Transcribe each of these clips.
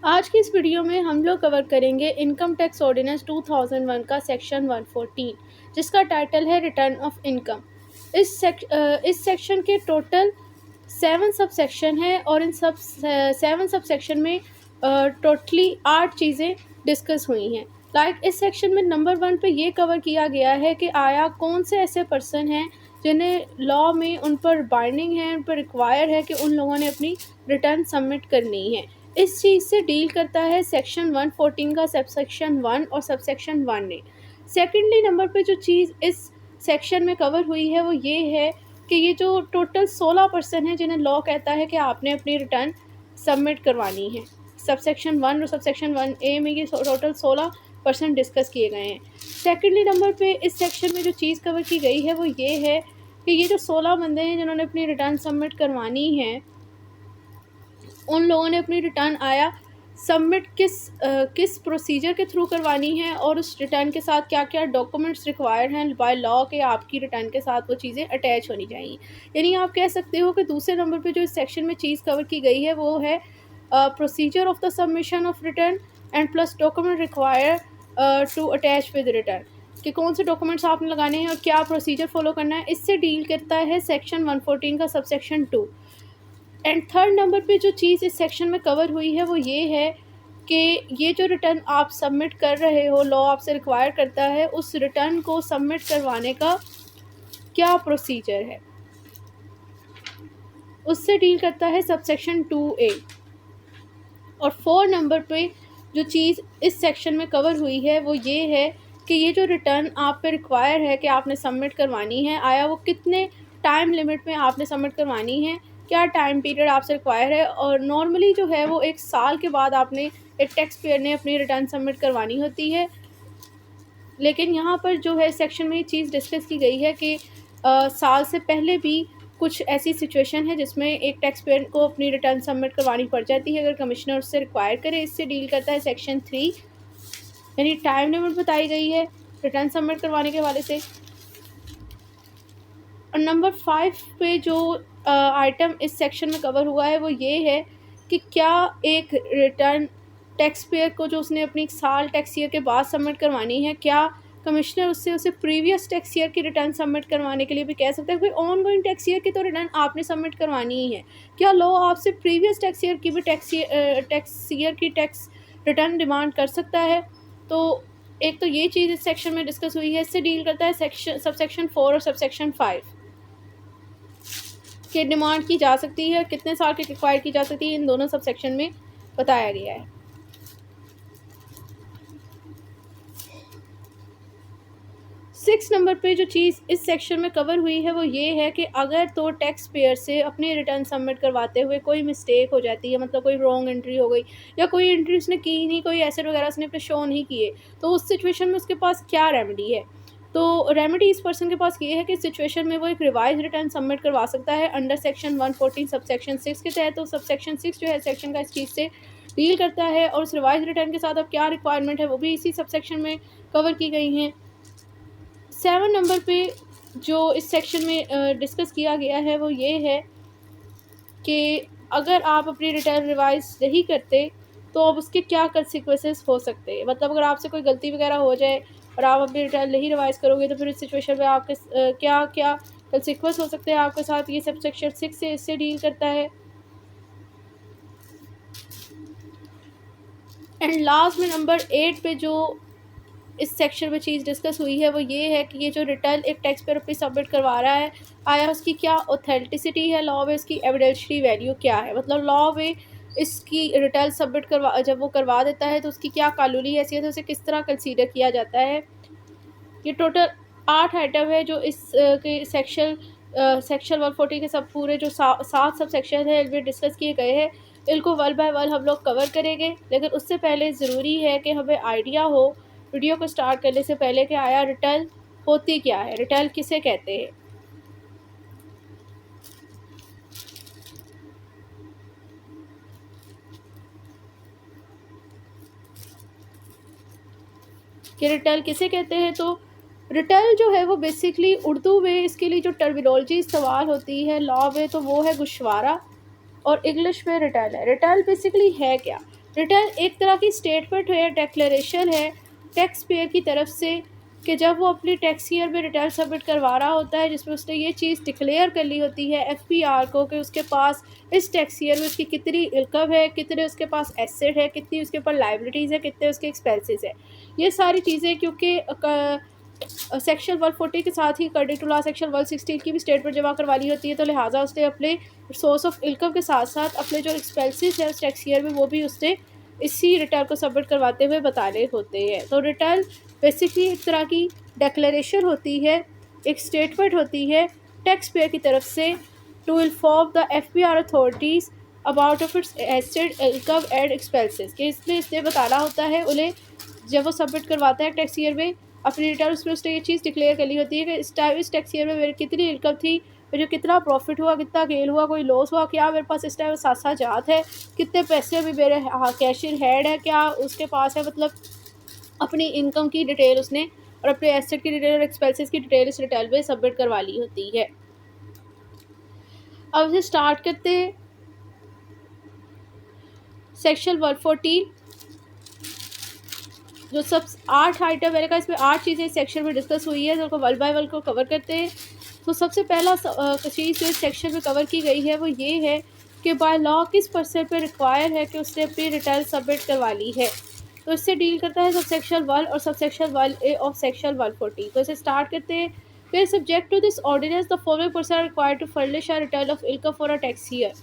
आज की इस वीडियो में हम लोग कवर करेंगे इनकम टैक्स ऑर्डिनेंस 2001 का सेक्शन 114, जिसका टाइटल है रिटर्न ऑफ इनकम। इस सेक्शन के टोटल 7 सब सेक्शन हैं और इन सब 7 सब सेक्शन में टोटली 8 चीज़ें डिस्कस हुई हैं। इस सेक्शन में नंबर 1 पे ये कवर किया गया है कि आया कौन से ऐसे पर्सन हैं जिन्हें लॉ में उन पर बाइंडिंग है, उन पर रिक्वायर है कि उन लोगों ने अपनी रिटर्न सबमिट करनी है। इस चीज़ से डील करता है सेक्शन 114 का सबसेक्शन 1 और सबसेक्शन 1 ने। सेकेंडली नंबर पे जो चीज़ इस सेक्शन में कवर हुई है वो ये है कि ये जो टोटल 16 पर्सन है जिन्हें लॉ कहता है कि आपने अपनी रिटर्न सबमिट करवानी है। सबसेक्शन 1 और सबसेक्शन 1A में ये टोटल 16% डिस्कस किए गए हैं। सेकेंडली नंबर पे इस सेक्शन में जो चीज़ कवर की गई है वो ये है कि ये जो 16 बंदे हैं जिन्होंने अपनी रिटर्न सबमिट करवानी है, उन लोगों ने अपनी रिटर्न आया सबमिट किस प्रोसीजर के थ्रू करवानी है और उस रिटर्न के साथ क्या क्या डॉक्यूमेंट्स रिक्वायर्ड हैं बाय लॉ के आपकी रिटर्न के साथ वो चीज़ें अटैच होनी चाहिए। यानी आप कह सकते हो कि दूसरे नंबर पे जो इस सेक्शन में चीज़ कवर की गई है वो है procedure of the submission of return and plus document require to attach with return, कि कौन से डॉक्यूमेंट्स आपने लगाने हैं और क्या प्रोसीजर फॉलो करना है। इससे डील करता है सेक्शन 114 का सबसेक्शन 2। एंड थर्ड नंबर पे जो चीज़ इस सेक्शन में कवर हुई है वो ये है कि ये जो रिटर्न आप सबमिट कर रहे हो, लॉ आपसे रिक्वायर करता है उस रिटर्न को सबमिट करवाने का क्या प्रोसीजर है, उससे डील करता है सबसेक्शन 2A। और 4 नंबर पे जो चीज़ इस सेक्शन में कवर हुई है वो ये है कि ये जो रिटर्न आप पे रिक्वायर है कि आपने सबमिट करवानी है, आया वो कितने टाइम लिमिट में आपने सबमिट करवानी है, क्या टाइम पीरियड आपसे रिक्वायर है। और नॉर्मली जो है वो 1 साल के बाद आपने एक टैक्स पेयर ने अपनी रिटर्न सबमिट करवानी होती है। लेकिन यहाँ पर जो है सेक्शन में ये चीज़ डिस्कस की गई है कि साल से पहले भी कुछ ऐसी सिचुएशन है जिसमें एक टैक्स पेयर को अपनी रिटर्न सबमिट करवानी पड़ जाती है अगर कमिश्नर उससे रिक्वायर करे। इससे डील करता है सेक्शन 3, यानी टाइम लिमिट बताई गई है रिटर्न सबमिट करवाने के हवाले से। और नंबर 5 पे जो आइटम इस सेक्शन में कवर हुआ है वो ये है कि क्या एक रिटर्न टैक्स पेयर को जो उसने अपनी साल टैक्स ईयर के बाद सबमिट करवानी है, क्या कमिश्नर उससे उसे प्रीवियस टैक्स ईयर की रिटर्न सबमिट करवाने के लिए भी कह सकता है। कोई ऑन गोइंग टैक्स ईयर की तो रिटर्न आपने सबमिट करवानी ही है, क्या लॉ आपसे प्रीवियस टैक्स ईयर की भी टैक्स ईयर की टैक्स रिटर्न डिमांड कर सकता है। तो एक तो ये चीज़ इस सेक्शन में डिस्कस हुई है। इससे डील करता है सबसेक्शन 4 और सबसेक्शन 5 की डिमांड की जा सकती है, कितने साल की रिक्वायर की जा सकती है, इन दोनों सब सेक्शन में बताया गया है। 6 नंबर पे जो चीज़ इस सेक्शन में कवर हुई है वो ये है कि अगर तो टैक्स पेयर से अपनी रिटर्न सबमिट करवाते हुए कोई मिस्टेक हो जाती है, मतलब कोई रॉन्ग एंट्री हो गई या कोई एंट्री उसने की नहीं, कोई एसेट वगैरह उसने पे शो नहीं किए, तो उस सिचुएशन में उसके पास क्या रेमेडी है। तो रेमेडी इस पर्सन के पास ये है कि इस सिचुएशन में वो एक रिवाइज रिटर्न सबमिट करवा सकता है अंडर सेक्शन 114 सबसेक्शन 6 के तहत। तो सबसेक्शन 6 जो है सेक्शन का इस चीज़ से डील करता है और उस रिवाइज रिटर्न के साथ अब क्या रिक्वायरमेंट है वो भी इसी सबसेक्शन में कवर की गई हैं। 7 नंबर पे जो इस सेक्शन में डिस्कस किया गया है वो ये है कि अगर आप अपनी रिटर्न रिवाइज नहीं करते तो अब उसके क्या कंसिक्वेंसेस हो सकते हैं। मतलब अगर आपसे कोई गलती वगैरह हो जाए और आप अपनी रिटर्न नहीं रिवाइज करोगे तो फिर इस सिचुएशन में आपके क्या क्या कंसिक्वेंस हो सकते हैं आपके साथ, ये सब सेक्शन 6 से इससे डील करता है। एंड लास्ट में नंबर 8 पे जो इस सेक्शन में चीज़ डिस्कस हुई है वो ये है कि ये जो रिटर्न एक टैक्स पेयर पे सबमिट करवा रहा है, आया उसकी क्या ऑथेंटिसिटी है, लॉ में इसकी एविडेंशियरी वैल्यू क्या है। मतलब लॉ में इसकी रिटर्न सबमिट करवा जब वो करवा देता है तो उसकी क्या कानूनी हैसियत है, उसे किस तरह कंसीडर किया जाता है। ये टोटल 8 आइटम है जो इस के सेक्शन 140 के सब पूरे जो 7 सब सेक्शन है इनमें डिस्कस किए गए हैं। इनको वन बाय वन हम लोग कवर करेंगे, लेकिन उससे पहले ज़रूरी है कि हमें आइडिया हो वीडियो को स्टार्ट करने से पहले कि आया रिटर्न होती क्या है, रिटर्न किसे कहते हैं। कि रिटर्न किसे कहते हैं, तो रिटर्न जो है वो बेसिकली उर्दू में इसके लिए जो टर्मिनोलॉजी इस्तेमाल होती है लॉ में तो वो है गुशवारा, और इंग्लिश में रिटर्न है। रिटर्न बेसिकली है क्या, रिटर्न एक तरह की स्टेटमेंट है, डेक्लेरेशन है टैक्स पेयर की तरफ से कि जब वो अपनी टैक्स ईयर में रिटर्न सबमिट करवा रहा होता है जिसमें उसने ये चीज़ डिक्लेयर कर ली होती है एफपीआर को कि उसके पास इस टैक्स ईयर में उसकी कितनी इनकम है, कितने उसके पास एसेट है, कितनी उसके ऊपर लाइबिलिटीज़ है, कितने उसके एक्सपेंसेस है। ये सारी चीज़ें क्योंकि सेक्शन 140 के साथ ही अकॉर्डिंग टू लॉ सेक्शन 116 की भी स्टेटमेंट जमा करवा ली होती है, तो लिहाजा उसने अपने सोर्स ऑफ इनकम के साथ साथ अपने जो एक्सपेंसेस है उस टैक्स ईयर में वो भी उसने इसी रिटर्न को सबमिट करवाते हुए बताने होते हैं। तो रिटर्न बेसिकली एक तरह की डेक्लेरेशन होती है, एक स्टेटमेंट होती है टैक्स पेयर की तरफ से to inform the FPR authorities about of its asset income and expenses कि इसमें इसने बताना होता है उन्हें जब वो सबमिट करवाता है टैक्स ईयर में अपनी रिटर्न उसमें उसने ये चीज़ डिक्लेयर कर ली होती है कि इस टैक्स ईयर में मेरी कितनी इनकम थी, मुझे कितना प्रॉफिट हुआ, कितना गेन हुआ, कोई लॉस हुआ, क्या मेरे पास इस टाइम साथ साथ जात है, कितने पैसे अभी मेरे कैश इन हैंड है, क्या उसके पास है, मतलब अपनी इनकम की डिटेल उसने और अपने एसेट की डिटेल और एक्सपेंसेस की डिटेल इस रिटर्न में सबमिट करवा ली होती है। अब इसे स्टार्ट करते हैं। सेक्शन 114 जो सब 8 आइटम मैंने कहा इसमें 8 चीज़ें इस सेक्शन में डिस्कस हुई है, तो उनको वन बाय वन को कवर करते हैं। तो सबसे पहला चीज़ जो इस सेक्शन में कवर की गई है वो ये है कि बाय लॉ किस पर्सन पे रिक्वायर है कि उसने अपनी रिटर्न सबमिट करवा ली है। तो इससे डील करता है सब सेक्शन 1 और sub section 1A of section 140। तो इसे स्टार्ट करते हैं। फिर subject to this ordinance the following person are required to furnish a return of income for a tax year.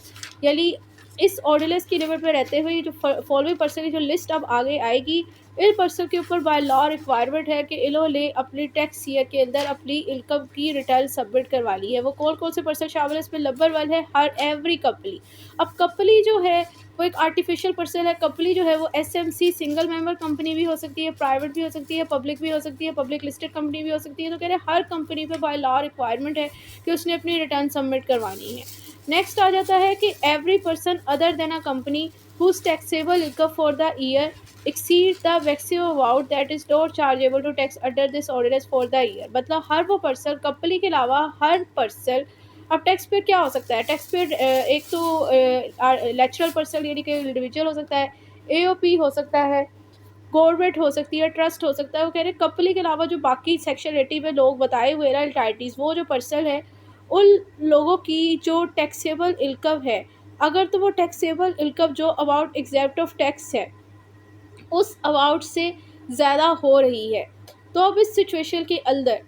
यानी इस ऑर्डिनेंस की लिमिट में रहते हुए जो फॉलोइंग पर्सन की जो लिस्ट अब आगे आएगी, इन पर्सन के ऊपर बाय लॉ रिक्वायरमेंट है कि इन्होंने अपनी टैक्स ईयर के अंदर अपनी इनकम की रिटर्न सबमिट करवा ली है। वो कौन कौन से पर्सन शामिल है इसमें? नंबर 1 है हर एवरी कंपनी। अब कंपनी जो है वो एक आर्टिफिशियल पर्सन है। कंपनी जो है वो एसएमसी सिंगल मेंबर कंपनी भी हो सकती है, प्राइवेट भी हो सकती है, पब्लिक भी हो सकती है, पब्लिक लिस्टेड कंपनी भी हो सकती है। तो कह रहे हैं हर कंपनी पे बाय लॉ रिक्वायरमेंट है कि उसने अपनी रिटर्न सबमिट करवानी है। नेक्स्ट आ जाता है कि every person other than a company whose taxable income for the year exceeds the maximum amount that is not chargeable to tax under this ordinance for the year। मतलब हर वो person, company के अलावा हर person, अब tax payer क्या हो सकता है? Tax payer एक तो नेचुरल पर्सन यानी कि इंडिविजुअल हो सकता है, एओपी हो सकता है, गवर्नमेंट हो सकती है, ट्रस्ट हो सकता है। वो कह रहे हैं कंपनी के अलावा जो बाकी सेक्शन 80 में लोग बताए हुए ना एंटाइटीज़, वो जो पर्सन है उन लोगों की जो टैक्सेबल इनकम है, अगर तो वो टैक्सेबल इनकम जो अमाउंट एग्जेप्ट ऑफ टैक्स है उस अमाउंट से ज़्यादा हो रही है, तो अब इस सिचुएशन के अंदर,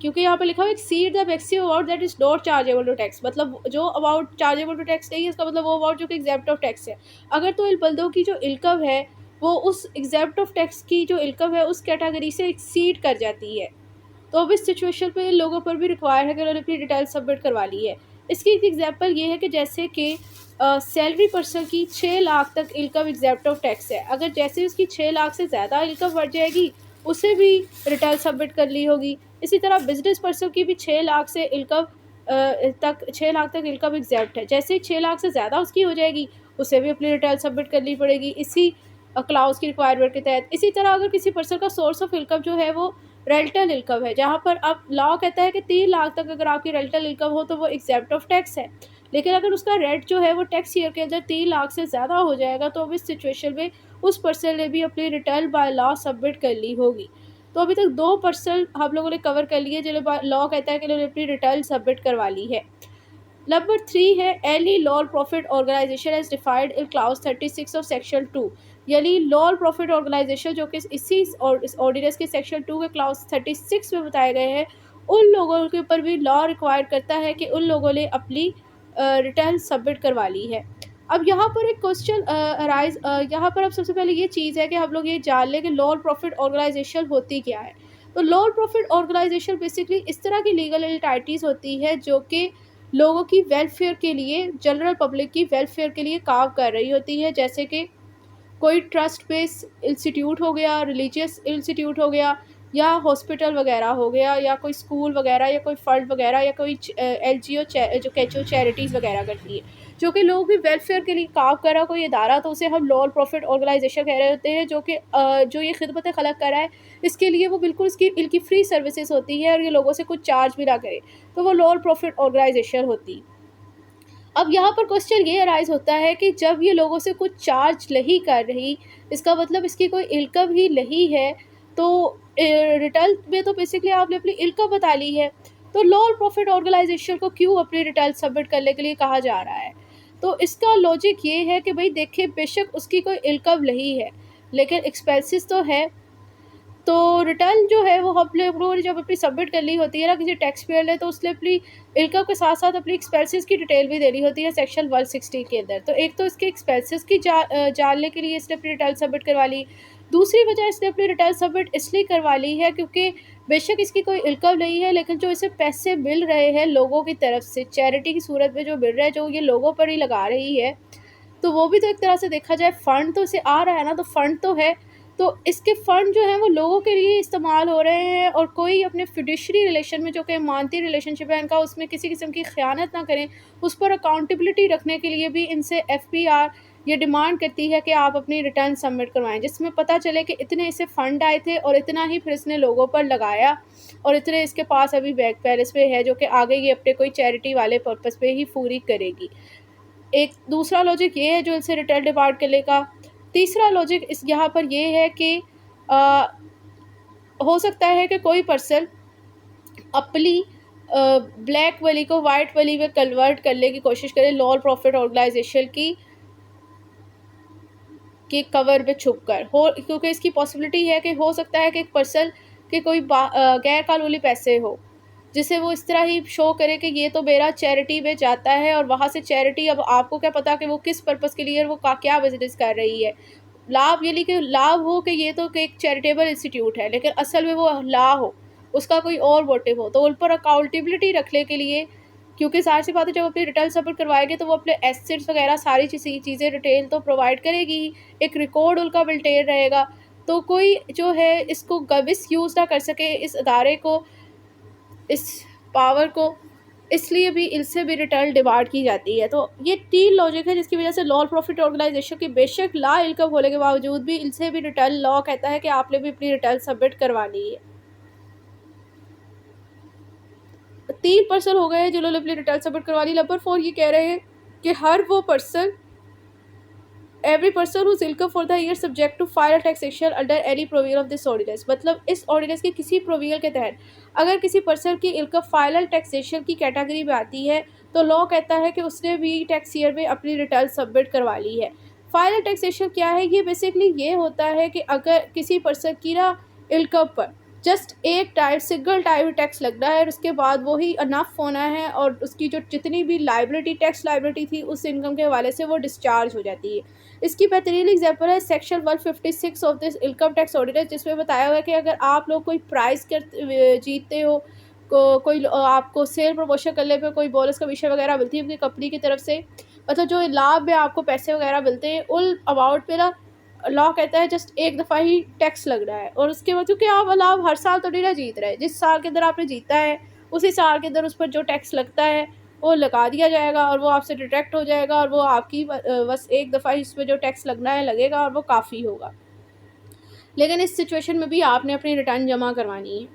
क्योंकि यहाँ पे लिखा हुआ है exceed the maximum amount that is not chargeable to tax, मतलब जो अमाउंट चार्जेबल टू टैक्स नहीं है इसका मतलब वो अमाउंट जो कि एग्जेप्ट ऑफ टैक्स है। अगर तो इन बंदों की जो इनकम है वो उस एग्जेप्ट ऑफ टैक्स की जो इनकम है उस कैटेगरी से एक्सीड कर जाती है, तो अब इस सिचुएशन पे लोगों पर भी रिक्वायर है कि उन्होंने अपनी डिटेल सबमिट करवा ली है। इसकी एक एग्जांपल ये है कि जैसे कि सैलरी पर्सन की 6 लाख तक इनकम एग्जेप्ट ऑफ टैक्स है। अगर जैसे उसकी 6 लाख से ज़्यादा इनकम बढ़ जाएगी उसे भी रिटर्न सबमिट कर ली होगी। इसी तरह बिजनेस पर्सन की भी 6 लाख से इनकम 6 लाख तक इनकम एग्जेप्ट है। जैसे ही 6 लाख से ज़्यादा उसकी हो जाएगी उसे भी अपनी रिटर्न सबमिट करनी पड़ेगी इसी क्लाउज की रिक्वायरमेंट के तहत। इसी तरह अगर किसी पर्सन का सोर्स ऑफ इनकम जो है वो रेंटल इनकम है, जहाँ पर अब लॉ कहता है कि 3 लाख तक अगर आपकी रेंटल इनकम हो तो वो एग्जेप्ट ऑफ टैक्स है। लेकिन अगर उसका रेंट जो है वो टैक्स ईयर के अंदर 3 लाख से ज़्यादा हो जाएगा तो अब इस सिचुएशन में उस पर्सन ने भी अपनी रिटर्न बाय लॉ सबमिट कर ली होगी। तो अभी तक 2 पर्सन हम लोगों ने कवर कर लिए जिन्हें लॉ कहता है कि उन्होंने अपनी रिटर्न सबमिट करवा ली है। नंबर 3 है any non profit organisation as defined in clause 36 of section 2। यानी नॉन प्रॉफिट ऑर्गेनाइजेशन जो कि इसी ऑर्डिनेंस के सेक्शन 2 के क्लाउज 36 में बताए गए हैं, उन लोगों के ऊपर भी लॉ रिक्वायर करता है कि उन लोगों ने अपनी रिटर्न सबमिट करवा ली है। अब यहाँ पर एक क्वेश्चन अराइज, यहाँ पर अब सबसे पहले ये चीज़ है कि हम लोग ये जान लें कि नॉन प्रॉफिट ऑर्गेनाइजेशन होती क्या है। तो नॉन प्रॉफिट ऑर्गेनाइजेशन बेसिकली इस तरह की लीगल एंटिटीज़ होती है जो कि लोगों की वेलफेयर के लिए, जनरल पब्लिक की वेलफेयर के लिए काम कर रही होती है। जैसे कि कोई ट्रस्ट बेस्ड इंस्टीट्यूट हो गया, रिलीजियस इंस्टीट्यूट हो गया, या हॉस्पिटल वगैरह हो गया, या कोई स्कूल वगैरह, या कोई फंड वगैरह, या कोई एनजीओ जो कैचो चैरिटीज़ वगैरह करती है जो कि लोगों की वेलफेयर के लिए काम कर रहा कोई इदारा, तो उसे हम नॉन प्रॉफिट ऑर्गेनाइजेशन कह रहे होते हैं। जो कि जो ये खिदमत खलक कर रहा है इसके लिए वो बिल्कुल इनकी फ्री सर्विसेज होती है और ये लोगों से कुछ चार्ज भी ना करे, तो वो नॉन प्रॉफिट ऑर्गेनाइजेशन होती है। अब यहाँ पर क्वेश्चन ये अराइज होता है कि जब ये लोगों से कुछ चार्ज नहीं कर रही, इसका मतलब इसकी कोई इनकम ही नहीं है, तो रिटर्न में तो बेसिकली आपने अपनी इनकम बता ली है, तो लोअर प्रॉफिट ऑर्गेनाइजेशन को क्यों अपनी रिटर्न सबमिट करने के लिए कहा जा रहा है? तो इसका लॉजिक ये है कि भाई देखिए, बेशक उसकी कोई इनकम नहीं है लेकिन एक्सपेंसेस तो है। तो रिटर्न जो है वो हम लोगों ने जब अपनी सबमिट करनी होती है ना किसी टैक्स पेयर ने, तो उसने अपनी इनकम के साथ साथ अपनी एक्सपेंसेस की डिटेल भी देनी होती है सेक्शन 160 के अंदर। तो एक तो इसके एक्सपेंसेस की जानने के लिए इसने अपनी रिटर्न सबमिट करवा ली। दूसरी वजह इसने अपनी रिटर्न सबमिट इसलिए करवा ली है क्योंकि बेशक इसकी कोई इनकम नहीं है, लेकिन जो इसे पैसे मिल रहे हैं लोगों की तरफ से चैरिटी की सूरत में जो मिल रहा है, जो ये लोगों पर ही लगा रही है, तो वो भी तो एक तरह से देखा जाए फ़ंड तो इसे आ रहा है ना, तो फ़ंड तो है। तो इसके फ़ंड जो हैं वो लोगों के लिए इस्तेमाल हो रहे हैं, और कोई अपने फिड्यूशरी रिलेशन में जो कि मानती रिलेशनशिप है इनका, उसमें किसी किस्म की ख़यानत ना करें, उस पर अकाउंटेबिलिटी रखने के लिए भी इनसे एफपीआर ये डिमांड करती है कि आप अपनी रिटर्न सबमिट करवाएं, जिसमें पता चले कि इतने इसे फ़ंड आए थे और इतना ही फिर इसने लोगों पर लगाया, और इतने इसके पास अभी बैंक बैलेंस पे है जो कि आगे ये अपने कोई चैरिटी वाले पर्पज़ पे ही पूरी करेगी। एक दूसरा लॉजिक ये है जो इनसे रिटर्न डिमांड करने का। तीसरा लॉजिक इस यहाँ पर ये है कि अ, हो सकता है कि कोई पर्सन अपनी ब्लैक मनी को वाइट मनी में कन्वर्ट करने की कोशिश करे लोअर प्रॉफिट ऑर्गेनाइजेशन की के कवर में छुप कर हो, क्योंकि इसकी पॉसिबिलिटी है कि हो सकता है कि एक पर्सन के कोई गैर कानूनी पैसे हो, जिसे वो इस तरह ही शो करे कि ये तो मेरा चैरिटी में जाता है, और वहाँ से चैरिटी, अब आपको क्या पता कि वो किस पर्पज़ के लिए वो क्या बिजनेस कर रही है। लाभ, यानी कि लाभ हो कि ये तो कि एक चैरिटेबल इंस्टीट्यूट है, लेकिन असल में वो ला हो, उसका कोई और मोटिव हो, तो उन पर अकाउंटेबिलिटी रखने के लिए, क्योंकि ज़ाहिर सी बात है जब अपनी रिटर्न सबमिट करवाएंगे तो वो अपने एसेट्स वगैरह सारी चीज़ें डिटेल तो प्रोवाइड करेगी ही, एक रिकॉर्ड उनका मेंटेन रहेगा, तो कोई जो है इसको मिस यूज़ ना कर सके इस अदारे को, इस पावर को, इसलिए भी इनसे भी रिटर्न डिमांड की जाती है। तो ये 3 लॉजिक है जिसकी वजह से नॉन प्रॉफिट ऑर्गेनाइजेशन की बेशक ला इनकम होने के बावजूद भी इनसे भी रिटर्न लॉ कहता है कि आपने भी अपनी रिटर्न सबमिट करवानी है। 3 पर्सन हो गए हैं जिन्होंने अपनी रिटर्न सबमिट करवा ली। नंबर 4 ये कह रहे हैं कि हर वो person, every person whose income for the year subject to file taxation under any provision of this ordinance. मतलब इस ऑर्डिनेंस के किसी प्रोविजन के तहत अगर किसी पर्सन की इनकम फाइनल टैक्सेशन की कैटेगरी में आती है, तो लॉ कहता है कि उसने भी टैक्स ईयर में अपनी रिटर्न सबमिट करवा ली है। फाइनल टैक्सेशन क्या है? ये बेसिकली ये होता है कि अगर किसी पर्सन की ना इनकम पर जस्ट एक टाइम सिंगल टाइम टैक्स लगना है, और उसके बाद वही अनफ होना है, और उसकी जो जितनी भी लाइबिलिटी, टैक्स लाइबिलिटी थी उस इनकम के हवाले से वो डिस्चार्ज हो जाती है। इसकी बेहतरीन एग्जांपल है section 156 of this income tax ordinance, जिसमें बताया हुआ है कि अगर आप लोग कोई प्राइज़ जीतते हो, कोई आपको सेल प्रमोशन करने पे कोई बोनस कमीशन वगैरह मिलती है अपनी कंपनी की तरफ से, मतलब जो लाभ में आपको पैसे वगैरह मिलते हैं, उन अमाउंट पे ना लॉ कहता है जस्ट एक दफ़ा ही टैक्स लग रहा है। और उसके बाद क्योंकि आप लाभ हर साल तो नहीं ना जीत रहे, जिस साल के अंदर आपने जीता है उसी साल के अंदर उस पर जो टैक्स लगता है वो लगा दिया जाएगा, और वो आपसे डिडक्ट हो जाएगा, और वो आपकी बस एक दफ़ा ही इस पर जो टैक्स लगना है लगेगा, और वो काफ़ी होगा। लेकिन इस सिचुएशन में भी आपने अपनी रिटर्न जमा करवानी है।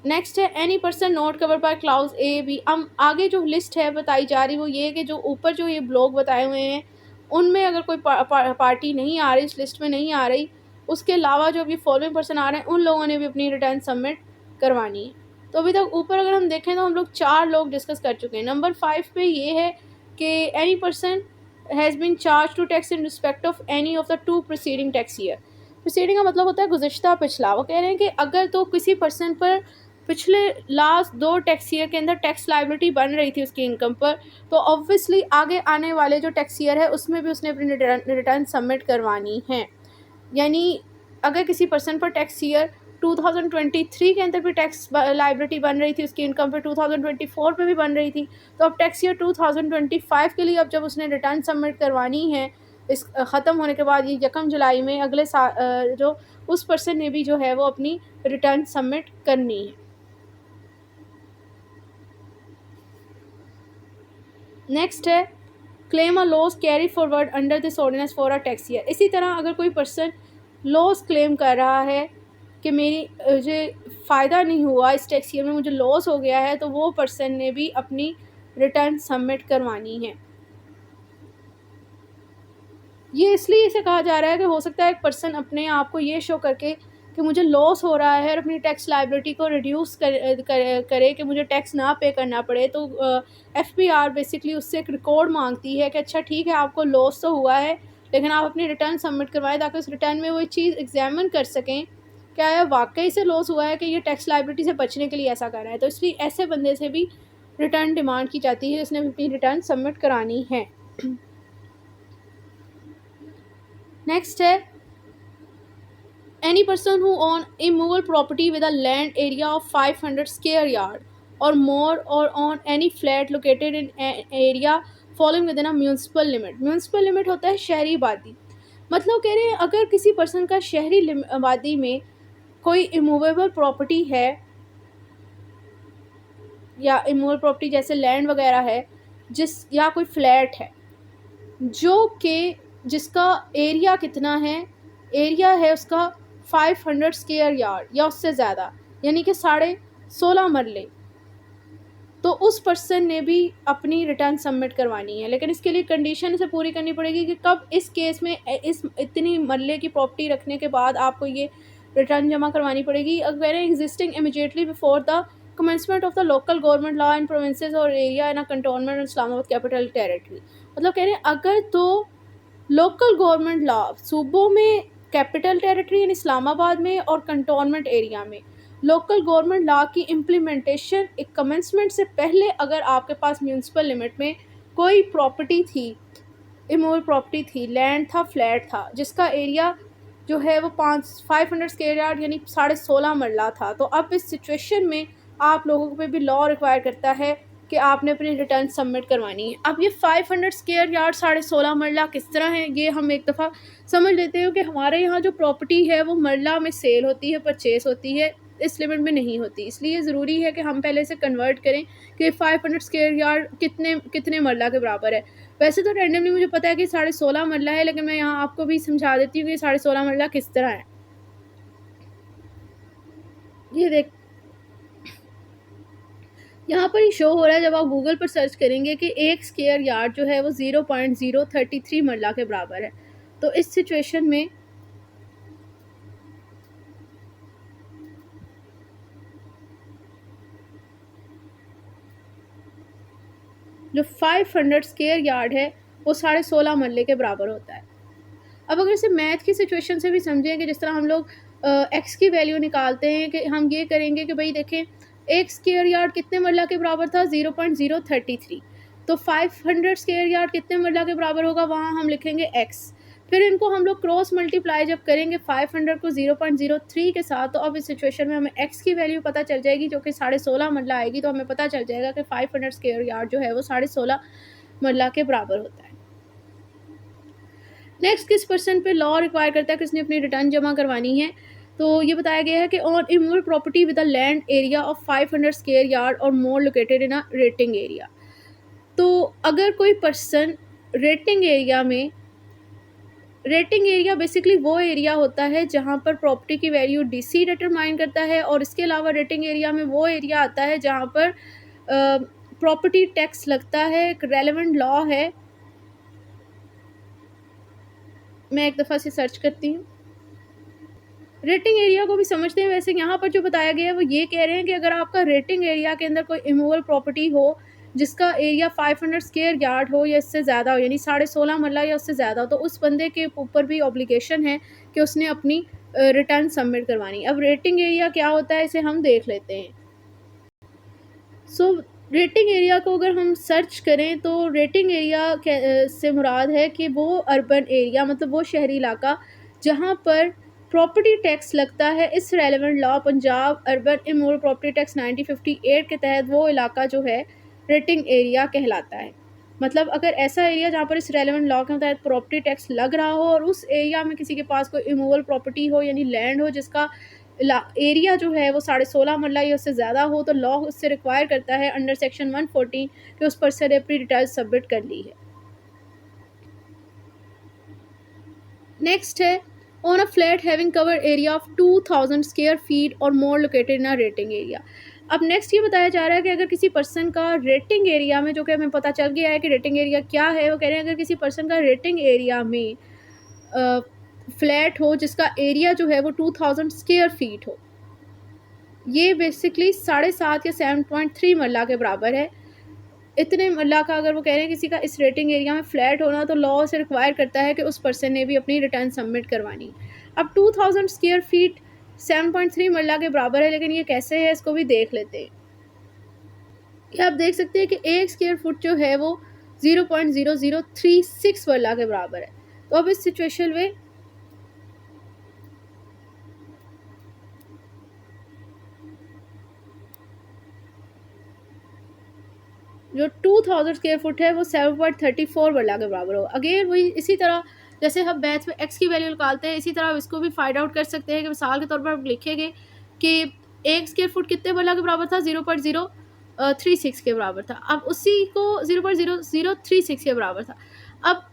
नेक्स्ट है any person not cover by clause A B. हम आगे जो लिस्ट है बताई जा रही वो ये है कि जो ऊपर जो ये ब्लॉक बताए हुए हैं उनमें अगर कोई पार्टी नहीं आ रही, इस लिस्ट में नहीं आ रही, उसके अलावा जो अभी फॉलोइंग पर्सन आ रहे हैं उन लोगों ने भी अपनी रिटर्न सबमिट करवानी है। तो अभी तक ऊपर अगर हम देखें तो हम लोग 4 लोग डिस्कस कर चुके हैं। नंबर 5 पे ये है कि any person has been charge to tax in respect of any of the 2 preceding tax year. Preceding का मतलब होता है गुज़िश्ता, पिछला। वो कह रहे हैं कि अगर तो किसी पर्सन पर पिछले लास्ट 2 टैक्स ईयर के अंदर टैक्स लायबिलिटी बन रही थी उसकी इनकम पर, तो ऑब्वियसली आगे आने वाले जो टैक्स ईयर है उसमें भी उसने अपनी रिटर्न सबमिट करवानी है। यानी अगर किसी पर्सन पर टैक्स ईयर 2023 के अंदर भी टैक्स लायबिलिटी बन रही थी उसकी इनकम पर, 2024 में भी बन रही थी, तो अब टैक्स ईयर 2025 के लिए अब जब उसने रिटर्न सबमिट करवानी है इस ख़त्म होने के बाद, ये 1 जुलाई में अगले साल, जो उस पर्सन ने भी जो है वो अपनी रिटर्न सबमिट करनी है। नेक्स्ट है claim a loss carry forward under this ordinance for a tax year. इसी तरह अगर कोई पर्सन लॉस क्लेम कर रहा है कि मुझे फ़ायदा नहीं हुआ इस टैक्स ईयर में, मुझे लॉस हो गया है, तो वो पर्सन ने भी अपनी रिटर्न सबमिट करवानी है। ये इसलिए इसे कहा जा रहा है कि हो सकता है एक पर्सन अपने आप को ये शो करके कि मुझे लॉस हो रहा है और अपनी टैक्स लायबिलिटी को रिड्यूस करे कि मुझे टैक्स ना पे करना पड़े, तो एफपीआर बेसिकली उससे एक रिकॉर्ड मांगती है कि अच्छा ठीक है, आपको लॉस तो हुआ है लेकिन आप अपनी रिटर्न सबमिट करवाएं, ताकि उस रिटर्न में वो चीज़ एग्जामिन कर सकें क्या यह वाकई से लॉस हुआ है कि ये टैक्स लायबिलिटी से बचने के लिए ऐसा कर रहा है। तो इसलिए ऐसे बंदे से भी रिटर्न डिमांड की जाती है, उसने अपनी रिटर्न सबमिट करानी है। नेक्स्ट है, any person who own immovable property with a land area of 500 square yard or more, or on any flat located in an area falling within a municipal limit। municipal limit होता है शहरी आबादी। मतलब कह रहे हैं अगर किसी पर्सन का शहरी आबादी में कोई इमूवेबल प्रॉपर्टी है या इमूवेबल प्रॉपर्टी जैसे लैंड वगैरह है, या कोई फ्लैट है जो कि जिसका एरिया कितना है, एरिया है उसका 500 स्क्वायर यार्ड या उससे ज़्यादा, यानी कि 16.5 मरले, तो उस पर्सन ने भी अपनी रिटर्न सबमिट करवानी है। लेकिन इसके लिए कंडीशन से पूरी करनी पड़ेगी कि कब इस केस में इस इतनी मरले की प्रॉपर्टी रखने के बाद आपको ये रिटर्न जमा करवानी पड़ेगी। अगर existing immediately before the commencement of the local government law in provinces और area in a cantonment Islamabad capital territory. मतलब कह रहे हैं अगर तो लोकल गवर्नमेंट लॉ सूबों में, कैपिटल टेरिटरी इन इस्लामाबाद में और कंटोनमेंट एरिया में लोकल गवर्नमेंट लॉ की इम्प्लीमेंटेशन एक कमेंसमेंट से पहले अगर आपके पास म्यूनसिपल लिमिट में कोई प्रॉपर्टी थी, इमूवेबल प्रॉपर्टी थी, लैंड था, फ्लैट था, जिसका एरिया जो है वो 500 स्क्वायर यार्ड यानी 16.5 मरला था, तो अब इस सिचुएशन में आप लोगों पे भी लॉ रिक्वायर करता है कि आपने अपनी रिटर्न सबमिट करवानी है। अब ये 500 स्क्वायर यार्ड 16.5 मरला किस तरह है, ये हम एक दफ़ा समझ लेते हैं कि हमारे यहाँ जो प्रॉपर्टी है वो मरला में सेल होती है, परचेस होती है, इस लिमिट में नहीं होती। इसलिए ज़रूरी है कि हम पहले से कन्वर्ट करें कि 500 स्क्वायर यार्ड कितने मरला के बराबर है। वैसे तो रैंडमली मुझे पता है कि 16.5 मरला है, लेकिन मैं यहाँ आपको भी समझा देती हूँ कि 16.5 मरला किस तरह है। ये देख, यहाँ पर ही शो हो रहा है जब आप गूगल पर सर्च करेंगे कि एक स्क्वायर यार्ड जो है वो 0.033 मरला के बराबर है। तो इस सिचुएशन में जो 500 स्क्वायर यार्ड है वो 16.5 मरले के बराबर होता है। अब अगर इसे मैथ की सिचुएशन से भी समझें कि जिस तरह हम लोग एक्स की वैल्यू निकालते हैं, कि हम ये करेंगे कि भाई देखें एक स्क्वायर यार्ड कितने मरला के बराबर था, 0.033, तो 500 स्क्वायर यार्ड कितने मरला के बराबर होगा, वहाँ हम लिखेंगे एक्स। फिर इनको हम लोग क्रॉस मल्टीप्लाई जब करेंगे 500 को 0.03 के साथ, तो अब इस सिचुएशन में हमें एक्स की वैल्यू पता चल जाएगी जो कि 16.5 मरला आएगी। तो हमें पता चल जाएगा कि 500 स्क्वायर यार्ड जो है वो 16.5 मरला के बराबर होता है। नेक्स्ट, किस पर्सन पे लॉ रिक्वायर करता है किसने अपनी रिटर्न जमा करवानी है, तो ये बताया गया है कि on immovable property with a land area of 500 square yard और more located in a rating area. तो अगर कोई पर्सन रेटिंग एरिया में, रेटिंग एरिया बेसिकली वो एरिया होता है जहाँ पर प्रॉपर्टी की वैल्यू डीसी डिटरमाइन करता है, और इसके अलावा रेटिंग एरिया में वो एरिया आता है जहाँ पर प्रॉपर्टी टैक्स लगता है। एक रेलेवेंट लॉ है, मैं एक दफ़ा से सर्च करती हूँ। रेटिंग एरिया को भी समझते हैं। वैसे यहाँ पर जो बताया गया है वो ये कह रहे हैं कि अगर आपका रेटिंग एरिया के अंदर कोई इमूवेबल प्रॉपर्टी हो जिसका एरिया 500 स्क्वायर यार्ड हो या इससे ज़्यादा हो, यानी 16.5 मरला या उससे ज़्यादा हो, तो उस बंदे के ऊपर भी ऑब्लिगेशन है कि उसने अपनी रिटर्न सबमिट करवानी। अब रेटिंग एरिया क्या होता है इसे हम देख लेते हैं। रेटिंग एरिया को अगर हम सर्च करें तो रेटिंग एरिया से मुराद है कि वो अर्बन एरिया, मतलब वो शहरी इलाका जहाँ पर प्रॉपर्टी टैक्स लगता है। इस relevant law Punjab urban immovable property tax 1958 के तहत वो इलाका जो है रेटिंग एरिया कहलाता है। मतलब अगर ऐसा एरिया जहाँ पर इस रेलेवेंट लॉ के तहत प्रॉपर्टी टैक्स लग रहा हो और उस एरिया में किसी के पास कोई इमूवेबल प्रॉपर्टी हो यानी लैंड हो जिसका एरिया जो है वो 16.5 मरला या उससे ज़्यादा हो, तो लॉ उससे रिक्वायर करता है अंडर सेक्शन 114 कि उस पर्सन ने अपनी रिटर्न सबमिट कर ली है। नेक्स्ट है, on a flat having cover area of 2000 square feet और more located in a rating area. अब नेक्स्ट ये बताया जा रहा है कि अगर किसी पर्सन का रेटिंग एरिया में, जो कि हमें पता चल गया है कि रेटिंग एरिया क्या है, वो कह रहे हैं अगर किसी पर्सन का रेटिंग एरिया में फ्लैट हो जिसका एरिया जो है वो 2000 स्क्वायर फीट हो, ये बेसिकली 7.5 या 7.3 मरला के बराबर है। इतने मरला का अगर वो कह रहे हैं किसी का इस रेटिंग एरिया में फ्लैट होना, तो लॉ से रिक्वायर करता है कि उस पर्सन ने भी अपनी रिटर्न सबमिट करवानी। अब 2000 स्क्वायर फीट 7.3 मरला के बराबर है, लेकिन ये कैसे है इसको भी देख लेते हैं। ये आप देख सकते हैं कि 1 स्क्वायर फुट जो है वो 0.0036 मरला के बराबर है। तो अब इस सिचुएशन में जो 2000 स्क्वायर फुट है वो 7.34 मरला के बराबर होगा। अगेन वही इसी तरह जैसे हम मैथ में एक्स की वैल्यू निकालते हैं, इसी तरह आप इसको भी फाइंड आउट कर सकते हैं कि मिसाल के तौर पर आप लिखेंगे कि 1 स्क्वायर फुट कितने मरला के बराबर था, 0.036 के बराबर था। अब उसी को 0.0036 के बराबर था। अब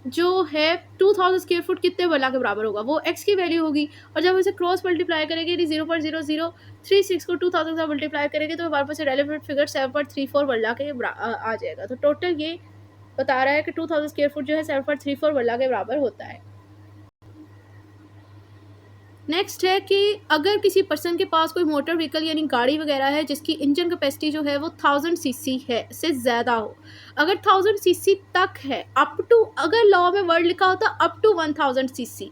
जो है 2000 स्क्वायर फुट कितने मरला के बराबर होगा, वो एक्स की वैल्यू होगी। और जब इसे क्रॉस मल्टीप्लाई करेंगे, यानी 0.0036 को 2000 से मल्टीप्लाई करेंगे, तो हमारे पास रेलेवेंट फिगर 7.34 मरला के आ जाएगा। तो टोटल ये बता रहा है कि 2000 स्क्वायर फुट जो है 7.34 मरला के बराबर होता है। नेक्स्ट है कि अगर किसी पर्सन के पास कोई मोटर व्हीकल यानी गाड़ी वगैरह है जिसकी इंजन कैपेसिटी जो है वो 1000 सीसी है से ज़्यादा हो, अगर 1000 सीसी तक है, अप टू, अगर लॉ में वर्ड लिखा होता अप टू 1000 सीसी,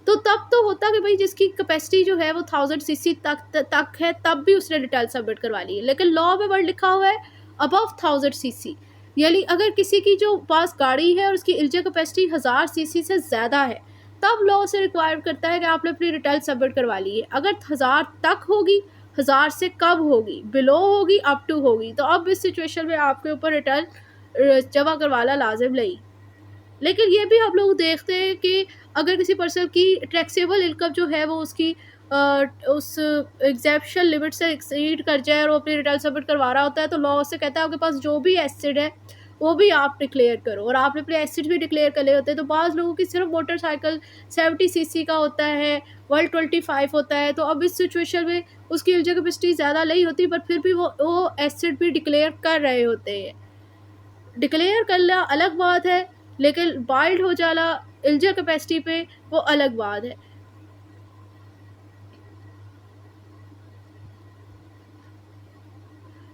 तो तब तो होता कि भाई जिसकी कैपेसिटी जो है वो 1000 सीसी तक है तब भी उसने रिटर्न सबमिट करवा ली है। लेकिन लॉ में वर्ड लिखा हुआ है अबव 1000 सीसी, यानी अगर किसी की जो पास गाड़ी है और उसकी इंजन कैपेसिटी 1000 सीसी से ज़्यादा है, तब लॉ से रिक्वायर करता है कि आपने अपनी रिटर्न सबमिट करवा ली है। अगर 1000 तक होगी, 1000 से कब होगी, बिलो होगी, अप टू होगी, तो अब इस सिचुएशन में आपके ऊपर रिटर्न जमा करवाना लाजिम नहीं। लेकिन ये भी हम लोग देखते हैं कि अगर किसी पर्सन की टैक्सेबल इनकम जो है वो उसकी उस एग्जेप्शन लिमिट से एक्सीड कर जाए और वो अपनी रिटर्न सबमिट करवा रहा होता है, तो लॉ उससे कहता है आपके पास जो भी एसिड है वो भी आप डिक्लेयर करो, और आपने अपने एसिड भी डिक्लेयर कर लिए होते हैं। तो बाज़ लोगों की सिर्फ मोटरसाइकिल 70 सीसी का होता है, 125 होता है, तो अब इस सिचुएशन में उसकी इंजन कैपेसिटी ज़्यादा नहीं होती, पर फिर भी वो एसिड भी डिक्लेयर कर रहे होते हैं। डिक्लेयर करना अलग बात है, लेकिन बाइल्ड हो जाना इंजन कैपेसिटी पे वो अलग बात है।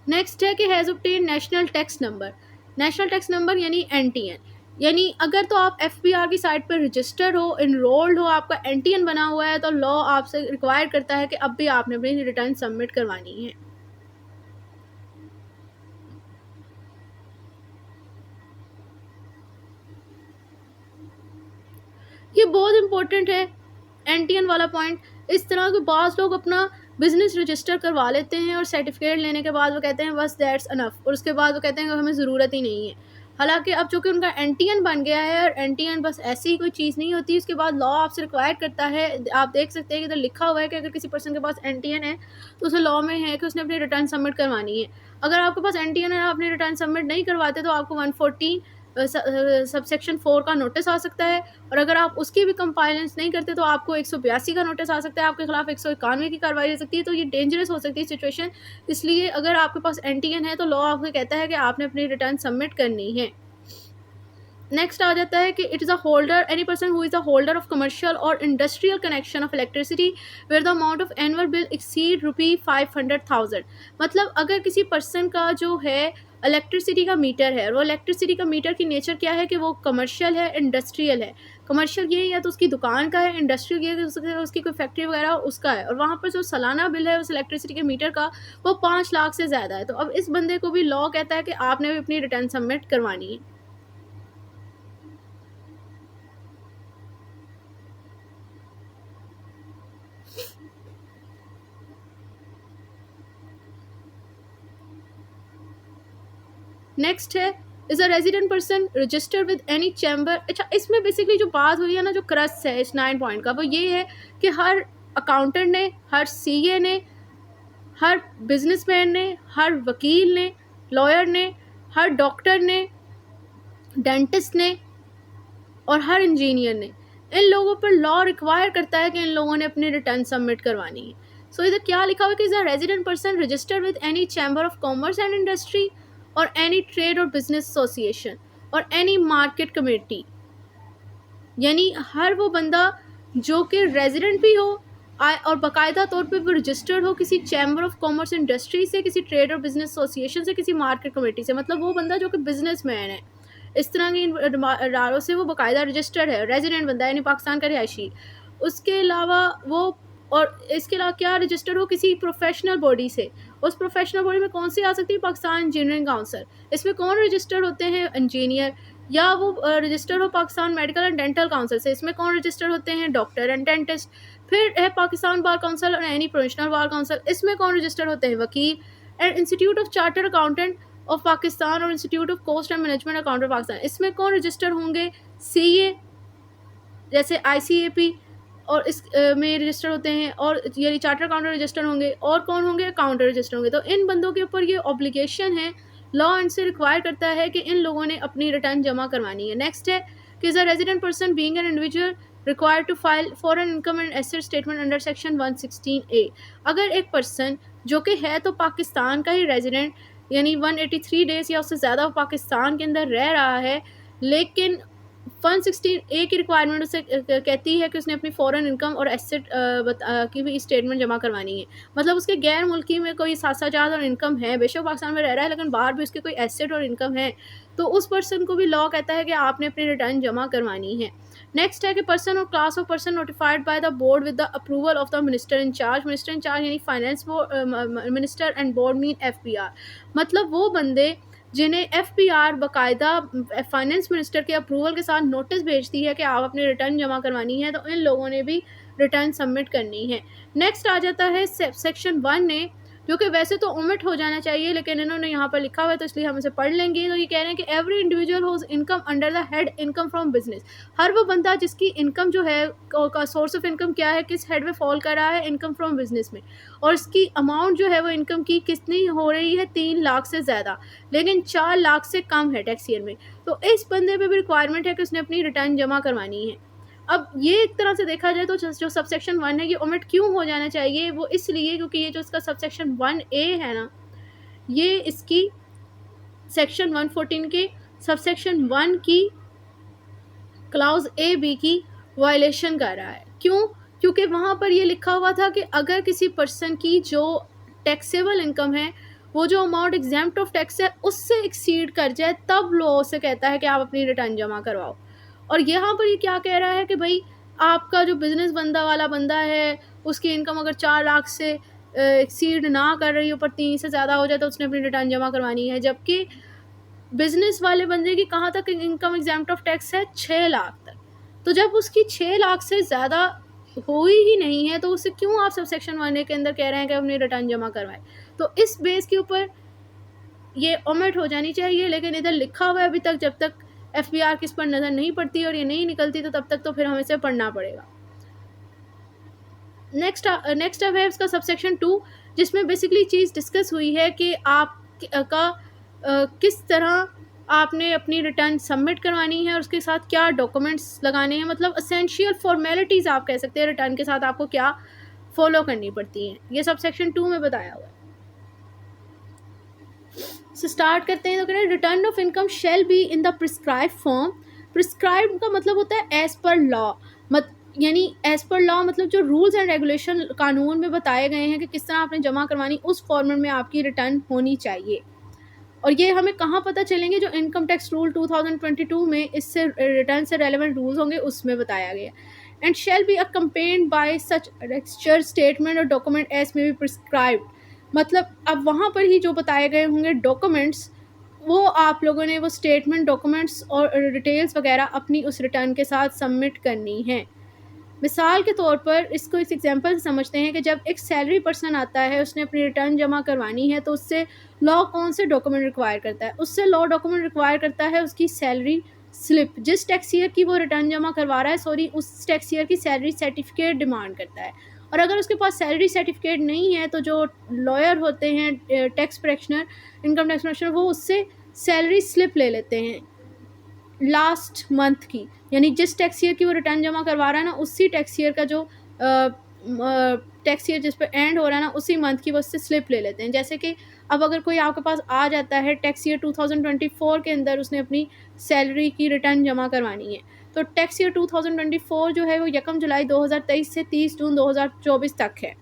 नेक्स्ट है कि has obtain national tax number. National tax number यानी NTN, यानी अगर तो आप FBR की साइट पर रजिस्टर्ड हो, इनरोल्ड हो, आपका NTN बना हुआ है, तो लॉ आपसे रिक्वायर करता है कि अब भी आपने अपनी रिटर्न सबमिट करवानी है। ये बहुत इंपॉर्टेंट है NTN वाला पॉइंट। इस तरह के बाज़ लोग अपना बिज़नेस रजिस्टर करवा लेते हैं और सर्टिफिकेट लेने के बाद वो कहते हैं बस दैट्स अनफ, और उसके बाद वो कहते हैं कि हमें ज़रूरत ही नहीं है। हालांकि अब चूँकि उनका NTN बन गया है, और NTN बस ऐसी ही कोई चीज़ नहीं होती, उसके बाद लॉ आपसे रिक्वायर करता है, आप देख सकते हैं कि इधर लिखा हुआ है कि अगर किसी पर्सन के पास NTN है तो उसे लॉ में है कि उसने अपनी रिटर्न सबमिट करवानी है। अगर आपके पास NTN है, अपनी रिटर्न सबमिट नहीं करवाते, तो आपको 114 सबसेक्शन 4 का नोटिस आ सकता है, और अगर आप उसकी भी कंप्लायंस नहीं करते तो आपको 182 का नोटिस आ सकता है, आपके खिलाफ 191 की कार्रवाई हो सकती है। तो ये डेंजरस हो सकती है सिचुएशन, इसलिए अगर आपके पास NTN है तो लॉ आपको कहता है कि आपने अपनी रिटर्न सबमिट करनी है। नेक्स्ट आ जाता है कि it is a holder, any person who is a holder of commercial और industrial connection of electricity where the amount of annual bill exceed ₹500,000। मतलब अगर किसी पर्सन का जो है इलेक्ट्रिसिटी का मीटर है, और वो इलेक्ट्रिसिटी का मीटर की नेचर क्या है कि वो कमर्शियल है, इंडस्ट्रियल है। कमर्शियल ये या तो उसकी दुकान का है, इंडस्ट्रियल ये उसकी कोई फैक्ट्री वगैरह उसका है, और वहाँ पर जो सालाना बिल है उस इलेक्ट्रिसिटी के मीटर का वो 5 लाख से ज़्यादा है। तो अब इस बंदे को भी लॉ कहता है कि आपने भी अपनी रिटर्न सबमिट करवानी है। नेक्स्ट है is a resident person registered with any chamber. अच्छा, इसमें बेसिकली जो बात हुई है ना, जो क्रस है इस 9 पॉइंट का, वो ये है कि हर अकाउंटेंट ने, हर CA ने, हर बिजनेसमैन ने, हर वकील ने, लॉयर ने, हर डॉक्टर ने, डेंटिस्ट ने और हर इंजीनियर ने, इन लोगों पर लॉ रिक्वायर करता है कि इन लोगों ने अपनी रिटर्न सबमिट करवानी है। सो इधर क्या लिखा हुआ है कि is a resident person registered with any chamber of commerce and industry और एनी ट्रेड और बिजनेस एसोसिएशन और एनी मार्केट कमेटी, यानी हर वो बंदा जो कि रेजिडेंट भी हो और बाकायदा तौर पे वो रजिस्टर्ड हो किसी चैम्बर ऑफ कॉमर्स इंडस्ट्री से, किसी ट्रेड और बिजनेस एसोसिएशन से, किसी मार्केट कमेटी से, मतलब वो बंदा जो कि बिजनेस मैन है, इस तरह की इदारों से वो बाकायदा रजिस्टर्ड है, रेजिडेंट बंदा है, यानी पाकिस्तान का रिहायशी। उसके अलावा वो, और इसके अलावा क्या, रजिस्टर्ड हो किसी प्रोफेशनल बॉडी से। उस प्रोफेशनल बॉडी में कौन सी आ सकती है? Pakistan engineering council. इसमें कौन रजिस्टर्ड होते हैं? इंजीनियर। या वो रजिस्टर्ड हो Pakistan medical and dental council से। इसमें कौन रजिस्टर्ड होते हैं? Doctor and dentist. फिर है पाकिस्तान बार काउंसिल और एनी प्रोविजनल बार काउंसिल। इसमें कौन रजिस्टर्ड होते हैं? वकील। And institute of chartered accountant of Pakistan और institute of cost and management accountant Pakistan. इसमें कौन रजिस्टर्ड होंगे? सीए, जैसे आईसीएपी, और इस में रजिस्टर होते हैं, और ये चार्टर अकाउंटेंट रजिस्टर होंगे, और कौन होंगे? अकाउंटेंट रजिस्टर होंगे। तो इन बंदों के ऊपर ये ऑब्लिगेशन है, लॉ इनसे रिक्वायर करता है कि इन लोगों ने अपनी रिटर्न जमा करवानी है। नेक्स्ट है कि is a resident person being an individual required to file foreign income and asset statement under section 116A। अगर एक पर्सन जो कि है तो पाकिस्तान का ही रेजिडेंट, यानी 183 डेज या उससे ज़्यादा पाकिस्तान के अंदर रह रहा है, लेकिन 116A की रिक्वायरमेंट उसे कहती है कि उसने अपनी फ़ॉरेन इनकम और एसेट की भी स्टेटमेंट जमा करवानी है। मतलब उसके गैर मुल्की में कोई सासाजात और इनकम है, बेशक पाकिस्तान में रह रहा है लेकिन बाहर भी उसके कोई एसेट और इनकम है, तो उस पर्सन को भी लॉ कहता है कि आपने अपनी रिटर्न जमा करवानी है। नेक्स्ट है कि पर्सन और class of person notified by the board with the approval of the minister in charge. Minister in charge यानी finance minister and board mean FPR। मतलब वो बंदे जिन्हें FPR बाकायदा फाइनेंस मिनिस्टर के अप्रूवल के साथ नोटिस भेजती है कि आप अपनी रिटर्न जमा करवानी है, तो इन लोगों ने भी रिटर्न सबमिट करनी है। नेक्स्ट आ जाता है सेक्शन 1 ने, जो कि वैसे तो ओमिट हो जाना चाहिए लेकिन इन्होंने यहाँ पर लिखा हुआ है तो इसलिए हम इसे पढ़ लेंगे। तो ये कह रहे हैं कि every individual whose income under the head income from business. हर वो बंदा जिसकी इनकम जो है का सोर्स ऑफ इनकम क्या है, किस हेड में फॉल कर रहा है? इनकम फ्रॉम बिजनेस में। और इसकी अमाउंट जो है वो इनकम की कितनी हो रही है? 3 लाख से ज़्यादा, लेकिन 4 लाख से कम है टैक्स ईयर में। तो इस बंदे पे भी रिक्वायरमेंट है कि उसने अपनी रिटर्न जमा करवानी है। अब ये एक तरह से देखा जाए तो जो सबसेक्शन 1 है ये ओमिट क्यों हो जाना चाहिए? वो इसलिए क्योंकि ये जो इसका सबसेक्शन 1A है ना, ये इसकी सेक्शन 114 के सबसेक्शन 1 की क्लाउज A, B की वायलेशन कर रहा है। क्यों? क्योंकि वहाँ पर ये लिखा हुआ था कि अगर किसी पर्सन की जो टैक्सेबल इनकम है, वो जो अमाउंट एग्जाम्प्ट ऑफ टैक्स है उससे एक्सीड कर जाए, तब लॉ से कहता है कि आप अपनी रिटर्न जमा करवाओ। और यहाँ पर ये क्या कह रहा है कि भाई आपका जो बिजनेस वाला बंदा है, उसकी इनकम अगर 4 लाख से एक्सीड ना कर रही हो, पर 3 से ज़्यादा हो जाए, तो उसने अपनी रिटर्न जमा करवानी है। जबकि बिजनेस वाले बंदे की कहाँ तक इनकम एग्जाम्प्ट ऑफ टैक्स है? 6 लाख तक। तो जब उसकी 6 लाख से ज़्यादा हुई ही नहीं है, तो उससे क्यों आप सब सेक्शन 1A के अंदर कह रहे हैं कि अपनी रिटर्न जमा करवाएं? तो इस बेस के ऊपर ये ओमिट हो जानी चाहिए, लेकिन इधर लिखा हुआ है अभी तक, जब तक FBR किस पर नज़र नहीं पड़ती और ये नहीं निकलती, तो तब तक तो फिर हमें इसे पढ़ना पड़ेगा। नेक्स्ट अब है इसका सबसेक्शन 2, जिसमें बेसिकली चीज़ डिस्कस हुई है कि आप का किस तरह आपने अपनी रिटर्न सबमिट करवानी है और उसके साथ क्या डॉक्यूमेंट्स लगाने हैं। मतलब असेंशियल फॉर्मेलिटीज़ आप कह सकते हैं, रिटर्न के साथ आपको क्या फॉलो करनी पड़ती हैं, ये सबसेक्शन 2 में बताया हुआ है। सो स्टार्ट करते हैं। तो कह रहे हैं return of income shall be in the prescribe form. Prescribe का मतलब होता है एज पर लॉ, यानी एज पर लॉ मतलब जो रूल्स एंड रेगुलेशन कानून में बताए गए हैं कि किस तरह आपने जमा करवानी, उस फॉर्मेट में आपकी रिटर्न होनी चाहिए। और ये हमें कहाँ पता चलेंगे? जो इनकम टैक्स रूल 2022 में इससे रिटर्न से रेलेवेंट रूल्स होंगे उसमें बताया गया। And shall be accompanied bye such registered statement और डॉक्यूमेंट एज में बी प्रिस्क्राइब्ड। मतलब अब वहाँ पर ही जो बताए गए होंगे डॉक्यूमेंट्स, वो आप लोगों ने वो स्टेटमेंट, डॉक्यूमेंट्स और डिटेल्स वगैरह अपनी उस रिटर्न के साथ सबमिट करनी है। मिसाल के तौर पर इसको इस एग्जांपल से समझते हैं कि जब एक सैलरी पर्सन आता है, उसने अपनी रिटर्न जमा करवानी है, तो उससे लॉ कौन से डॉक्यूमेंट रिक्वायर करता है? उससे लॉ डॉक्यूमेंट रिक्वायर करता है उसकी सैलरी स्लिप, जिस टैक्स ईयर की वो रिटर्न जमा करवा रहा है, उस टैक्स ईयर की सैलरी सर्टिफिकेट डिमांड करता है। और अगर उसके पास सैलरी सर्टिफिकेट नहीं है, तो जो लॉयर होते हैं, tax practitioner, income tax practitioner, वो उससे सैलरी स्लिप ले लेते हैं लास्ट मंथ की, यानी जिस टैक्स ईयर की वो रिटर्न जमा करवा रहा है ना, उसी टैक्स ईयर का जो टैक्स ईयर जिस पे एंड हो रहा है ना, उसी मंथ की वो उससे स्लिप ले लेते हैं। जैसे कि अब अगर कोई आपके पास आ जाता है टैक्स ईयर 2024 के अंदर, उसने अपनी सैलरी की रिटर्न जमा करवानी है, तो टैक्स ईयर 2024 जो है वो 1 जुलाई 2023 से 30 जून 2024 तक है।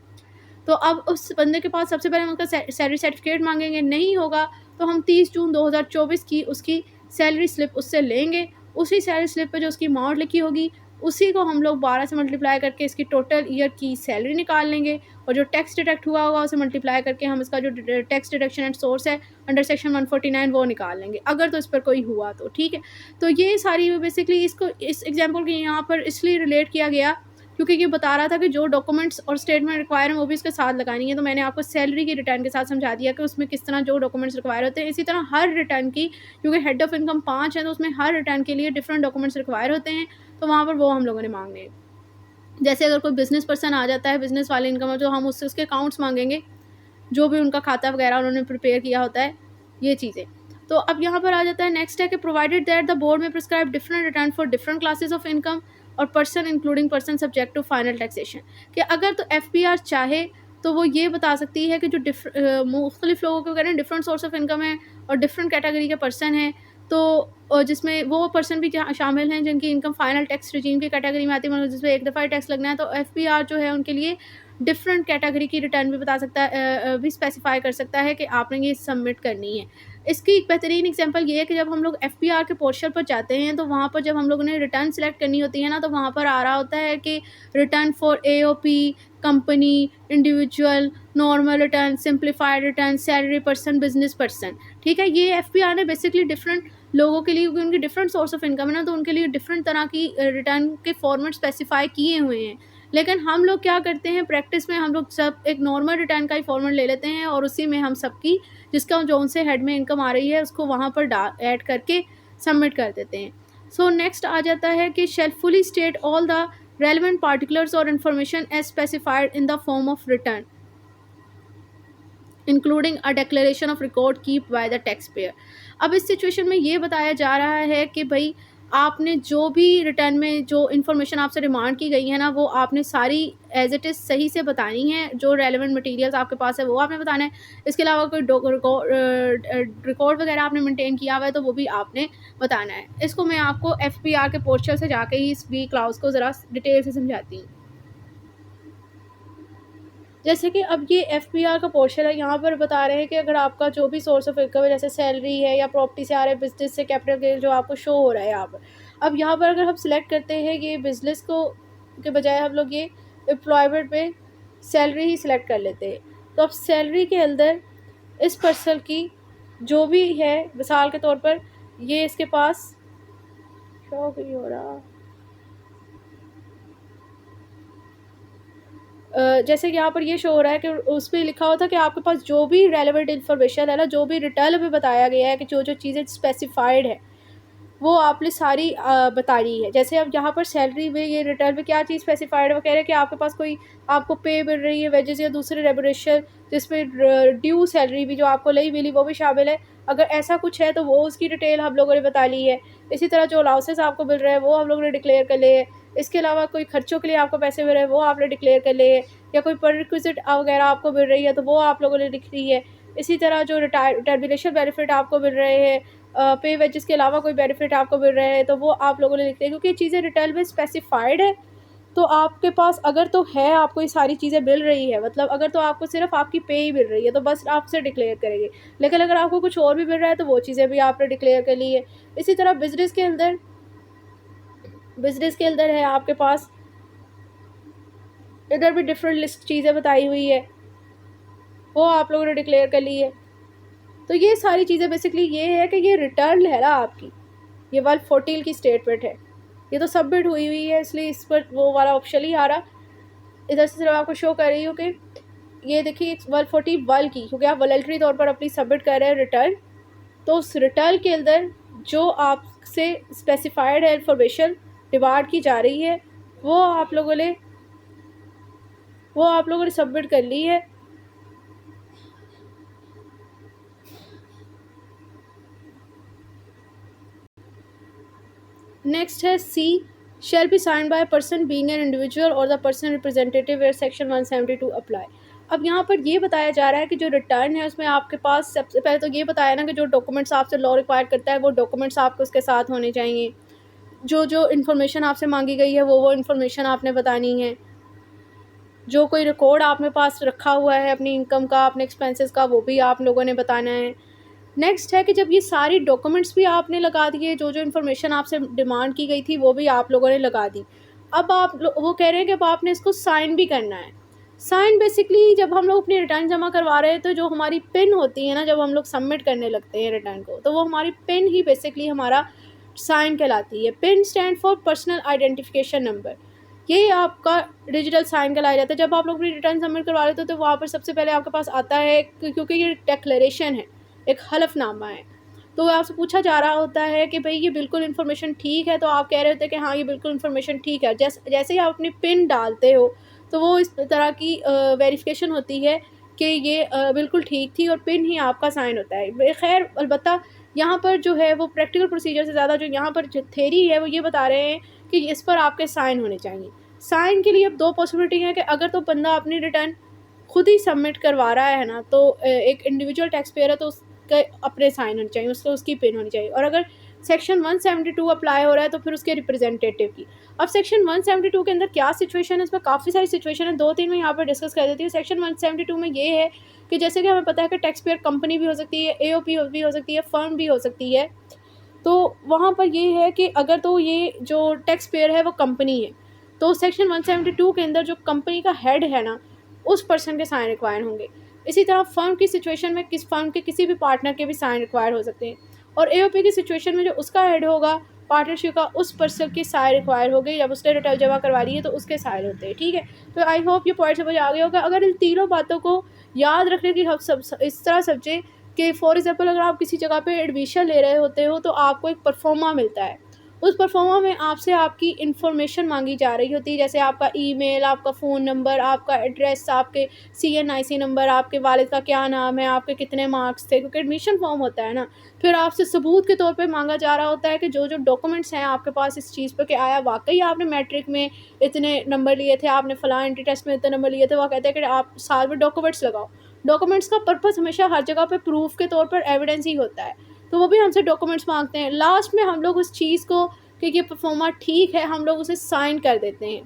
तो अब उस बंदे के पास सबसे पहले हम उसका सैलरी सर्टिफिकेट मांगेंगे, नहीं होगा तो हम 30 जून 2024 की उसकी सैलरी स्लिप उससे लेंगे। उसी सैलरी स्लिप पे जो उसकी अमाउंट लिखी होगी, उसी को हम लोग 12 से मल्टीप्लाई करके इसकी टोटल ईयर की सैलरी निकाल लेंगे, और जो टैक्स डिडक्ट हुआ होगा उसे मल्टीप्लाई करके हम इसका जो टैक्स डिडक्शन एंड सोर्स है अंडर सेक्शन 149 वो निकाल लेंगे, अगर तो इस पर कोई हुआ तो। ठीक है, तो ये सारी बेसिकली इसको इस एग्जाम्पल के यहाँ पर इसलिए रिलेट किया गया क्योंकि ये बता रहा था कि जो डॉक्यूमेंट्स और स्टेटमेंट रिक्वायर हैं वो भी इसके साथ लगानी है। तो मैंने आपको सैलरी की रिटर्न के साथ समझा दिया कि उसमें किस तरह जो डॉक्यूमेंट्स रिक्वायर होते हैं। इसी तरह हर रिटर्न की, क्योंकि हेड ऑफ इनकम 5 है तो उसमें हर रिटर्न के लिए डिफरेंट डॉक्यूमेंट्स रिक्वायर होते हैं, तो वहाँ पर वो हम लोगों ने मांगने हैं। जैसे अगर कोई बिजनेस पर्सन आ जाता है, बिजनेस वाले इनकम है, तो हम उससे उसके अकाउंट्स मांगेंगे, जो भी उनका खाता वगैरह उन्होंने प्रिपेयर किया होता है, ये चीज़ें। तो अब यहाँ पर आ जाता है नेक्स्ट है कि provided that the board may prescribe different return for different classes of income और person including person subject to final taxation, कि अगर तो एफपीआर चाहे तो वो ये बता सकती है कि जो मुख्तलिफ लोगों के वगैरह डिफरेंट सोर्स ऑफ इनकम है और डिफरेंट कैटेगरी के पर्सन हैं, तो जिसमें वो पर्सन भी शामिल हैं जिनकी इनकम फाइनल टैक्स रिजीम की कैटेगरी में आती है, मतलब जिसमें एक दफ़ा ही टैक्स लगना है, तो एफपीआर जो है उनके लिए डिफरेंट कैटेगरी की रिटर्न भी बता सकता है, भी स्पेसिफाई कर सकता है कि आपने ये सबमिट करनी है। इसकी एक बेहतरीन एग्जांपल ये है कि जब हम लोग एफपीआर के पोर्शन पर जाते हैं, तो वहाँ पर जब हम लोगों ने रिटर्न सेलेक्ट करनी होती है ना, तो वहाँ पर आ रहा होता है कि return for AOP, company, individual, normal return, simplified return, salary person, business person. ठीक है, ये एफपीआर ने बेसिकली डिफरेंट लोगों के लिए, क्योंकि उनकी डिफरेंट सोर्स ऑफ इनकम है ना, तो उनके लिए डिफरेंट तरह की रिटर्न के फॉर्मेट स्पेसिफाई किए हुए हैं। लेकिन हम लोग क्या करते हैं प्रैक्टिस में, हम लोग सब एक नॉर्मल रिटर्न का ही फॉर्मेट ले लेते हैं और उसी में हम सबकी जिसका जो उनसे हेड में इनकम आ रही है उसको वहाँ पर ऐड करके सबमिट कर देते हैं। सो नेक्स्ट आ जाता है कि shall fully state all the relevant particulars और information as specified in the form of return including a declaration of record keep by the tax payer. अब इस सिचुएशन में ये बताया जा रहा है कि भाई आपने जो भी रिटर्न में जो इन्फॉर्मेशन आपसे डिमांड की गई है ना, वो आपने सारी एज इट इज़ सही से बतानी है। जो रेलेवेंट मटेरियल्स आपके पास है वो आपने बताना है। इसके अलावा कोई रिकॉर्ड वगैरह आपने मेंटेन किया हुआ है तो वो भी आपने बताना है। इसको मैं आपको एफपीआर के पोर्टल से जाके ही इस बी क्लाउज को ज़रा डिटेल से समझाती हूँ। जैसे कि अब ये एफपीआर का पोर्शन है, यहाँ पर बता रहे हैं कि अगर आपका जो भी सोर्स ऑफ इनकम है, जैसे सैलरी है या प्रॉपर्टी से आ रहा है, बिजनेस से, कैपिटल गेन जो आपको शो हो रहा है यहाँ पर। अब यहाँ पर अगर हम सिलेक्ट करते हैं कि बिजनेस को के बजाय हम लोग ये एम्प्लॉयमेंट पे सैलरी ही सिलेक्ट कर लेते हैं, तो अब सैलरी के अंदर इस पर्सन की जो भी है, मिसाल के तौर पर ये इसके पास शो नहीं हो रहा, जैसे कि यहाँ पर ये शो हो रहा है कि उस पर लिखा हुआ था कि आपके पास जो भी रेलेवेंट इन्फॉर्मेशन है ना, जो भी रिटर्न में बताया गया है कि जो जो चीज़ें स्पेसिफाइड है वो आपने सारी बतानी है। जैसे अब यहाँ पर सैलरी में ये रिटर्न में क्या चीज़ स्पेसिफाइड है, वो कह रहे हैं कि आपके पास कोई आपको पे मिल रही है, वेजेस या दूसरे रेमुनरेशन जिसमें ड्यू सैलरी भी जो आपको नहीं मिली वो भी शामिल है। अगर ऐसा कुछ है तो वो उसकी डिटेल हम लोगों ने बता ली है। इसी तरह जो अलाउंसेस आपको मिल रहे हैं वो हम लोगों ने डिक्लेयर कर लिए है। इसके अलावा कोई खर्चों के लिए आपको पैसे मिल रहे हैं वो आपने डिक्लेयर कर लिए है, या कोई प्रीरिक्विजिट वगैरह आपको मिल रही है तो वो आप लोगों ने लिख ली है। इसी तरह जो टर्मिनेशन बेनिफिट आपको मिल रहे हैं, पे वेजेस के अलावा कोई बेनिफिट आपको मिल रहे हैं तो वो आप लोगों ने लिखते हैं, क्योंकि ये चीज़ें रिटर्न में स्पेसिफाइड है। तो आपके पास अगर तो है, आपको ये सारी चीज़ें मिल रही है, मतलब अगर तो आपको सिर्फ आपकी पे ही मिल रही है तो बस आप उसे डिक्लेयर करेंगे। लेकिन अगर आपको कुछ और भी मिल रहा है तो वो चीज़ें भी आपने डिक्लेयर कर ली है। इसी तरह बिजनेस के अंदर है आपके पास, इधर भी डिफरेंट लिस्ट चीज़ें बताई हुई है, वो आप लोगों ने डिक्लेयर कर ली है। तो ये सारी चीज़ें बेसिकली ये है कि ये रिटर्न है ना आपकी, ये 114 की स्टेटमेंट है, ये तो सबमिट हुई है, इसलिए इस पर वो वाला ऑप्शन ही आ रहा। इधर से सिर्फ आपको शो कर रही हूँ कि ये देखिए 141 की, क्योंकि आप वॉलंटरी तौर पर अपनी सबमिट कर रहे हैं रिटर्न, तो उस रिटर्न के अंदर जो आपसे स्पेसिफाइड है इंफॉर्मेशन डिमांड की जा रही है वो आप लोगों ने सबमिट कर ली है। नेक्स्ट है सी, shall be signed by a person being an individual or the person representative where section 172 apply। अब यहाँ पर ये बताया जा रहा है कि जो रिटर्न है उसमें आपके पास सबसे पहले तो ये बताया ना कि जो डॉक्यूमेंट्स आपसे लॉ रिक्वायर करता है वो डॉक्यूमेंट्स आपको उसके साथ होने चाहिए, जो जो इन्फॉर्मेशन आपसे मांगी गई है वो इन्फॉर्मेशन आपने बतानी है, जो कोई रिकॉर्ड आपने पास रखा हुआ है अपनी इनकम का, अपने एक्सपेंसेस का, वो भी आप लोगों ने बताना है। नेक्स्ट है कि जब ये सारी डॉक्यूमेंट्स भी आपने लगा दिए, जो जो इन्फॉर्मेशन आपसे डिमांड की गई थी वो भी आप लोगों ने लगा दी, अब वो कह रहे हैं कि अब आपने इसको साइन भी करना है। साइन बेसिकली जब हम लोग अपनी रिटर्न जमा करवा रहे हैं तो जो हमारी पिन होती है ना, जब हम लोग सबमिट करने लगते हैं रिटर्न को, तो वो हमारी पिन ही बेसिकली हमारा साइन कहलाती है। Pin stand for personal identification number, ये आपका डिजिटल साइन कहलाया जाता है। जब आप लोग अपनी रिटर्न सबमिट करवा रहे थे तो वहाँ पर सबसे पहले आपके पास आता है, क्योंकि ये डिक्लेरेशन है, एक हलफनामा है, तो आपसे पूछा जा रहा होता है कि भाई ये बिल्कुल इन्फॉर्मेशन ठीक है, तो आप कह रहे होते हैं कि हाँ ये बिल्कुल इन्फॉर्मेशन ठीक है। जैसे ही आप अपनी पिन डालते हो तो वो इस तरह की वेरिफिकेशन होती है कि ये बिल्कुल ठीक थी और पिन ही आपका साइन होता है। खैर अलबत्ता यहाँ पर जो है वो प्रैक्टिकल प्रोसीजर से ज़्यादा जो यहाँ पर जो थेरी है वो ये बता रहे हैं कि इस पर आपके साइन होने चाहिए। साइन के लिए अब दो पॉसिबिलिटी है कि अगर तो बंदा अपनी रिटर्न खुद ही सबमिट करवा रहा है ना, तो एक इंडिविजुअल टैक्स पेयर है तो उसके अपने साइन होने चाहिए, उसकी पिन होनी चाहिए। और अगर सेक्शन 172 अप्लाई हो रहा है तो फिर उसके रिप्रेजेंटेटिव की। अब सेक्शन 172 के अंदर क्या सिचुएशन है, इसमें काफ़ी सारी सिचुएशन है, दो तीन मैं यहाँ पर डिस्कस कर देती हूँ। सेक्शन 172 में ये है कि जैसे कि हमें पता है कि टैक्स पेयर कंपनी भी हो सकती है, AOP भी हो सकती है, फर्म भी हो सकती है। तो वहाँ पर ये है कि अगर तो ये जो टैक्स पेयर है वो कंपनी है तो सेक्शन 172 के अंदर जो कंपनी का हेड है ना, उस पर्सन के साइन रिक्वायर होंगे। इसी तरह फर्म की सिचुएशन में फर्म के किसी भी पार्टनर के भी साइन रिक्वायर हो सकते हैं। और AOP की सिचुएशन में जो उसका हेड होगा पार्टनरशिप का, उस पर्सन की साइन रिक्वायर होगी। जब उसने रिटर्न जमा करवा ली है तो उसके साइन होते हैं। ठीक है, तो आई होप ये पॉइंट समझ आ गया होगा। अगर इन तीनों बातों को याद रखने की हम सब इस तरह समझे कि फॉर एग्जांपल अगर आप किसी जगह पे एडमिशन ले रहे होते हो तो आपको एक परफॉर्मा मिलता है, उस परफॉर्मा में आपसे आपकी इन्फॉर्मेशन मांगी जा रही होती है, जैसे आपका ईमेल, आपका फ़ोन नंबर, आपका एड्रेस, आपके CNIC नंबर, आपके वालिद का क्या नाम है, आपके कितने मार्क्स थे, क्योंकि एडमिशन फॉर्म होता है ना। फिर आपसे सबूत के तौर पे मांगा जा रहा होता है कि जो जो डॉक्यूमेंट्स हैं आपके पास इस चीज़ पर कि आया वाकई आपने मैट्रिक में इतने नंबर लिए थे, आपने फ़लाँ एंट्री टेस्ट में इतने नंबर लिए थे। वो कहते हैं कि आप साल में डॉक्यूमेंट्स लगाओ। डॉक्यूमेंट्स का पर्पस हमेशा हर जगह पे प्रूफ के तौर पर एविडेंस ही होता है, तो वो भी हमसे डॉक्यूमेंट्स मांगते हैं। लास्ट में हम लोग उस चीज़ को कि ये परफॉर्मा ठीक है, हम लोग उसे साइन कर देते हैं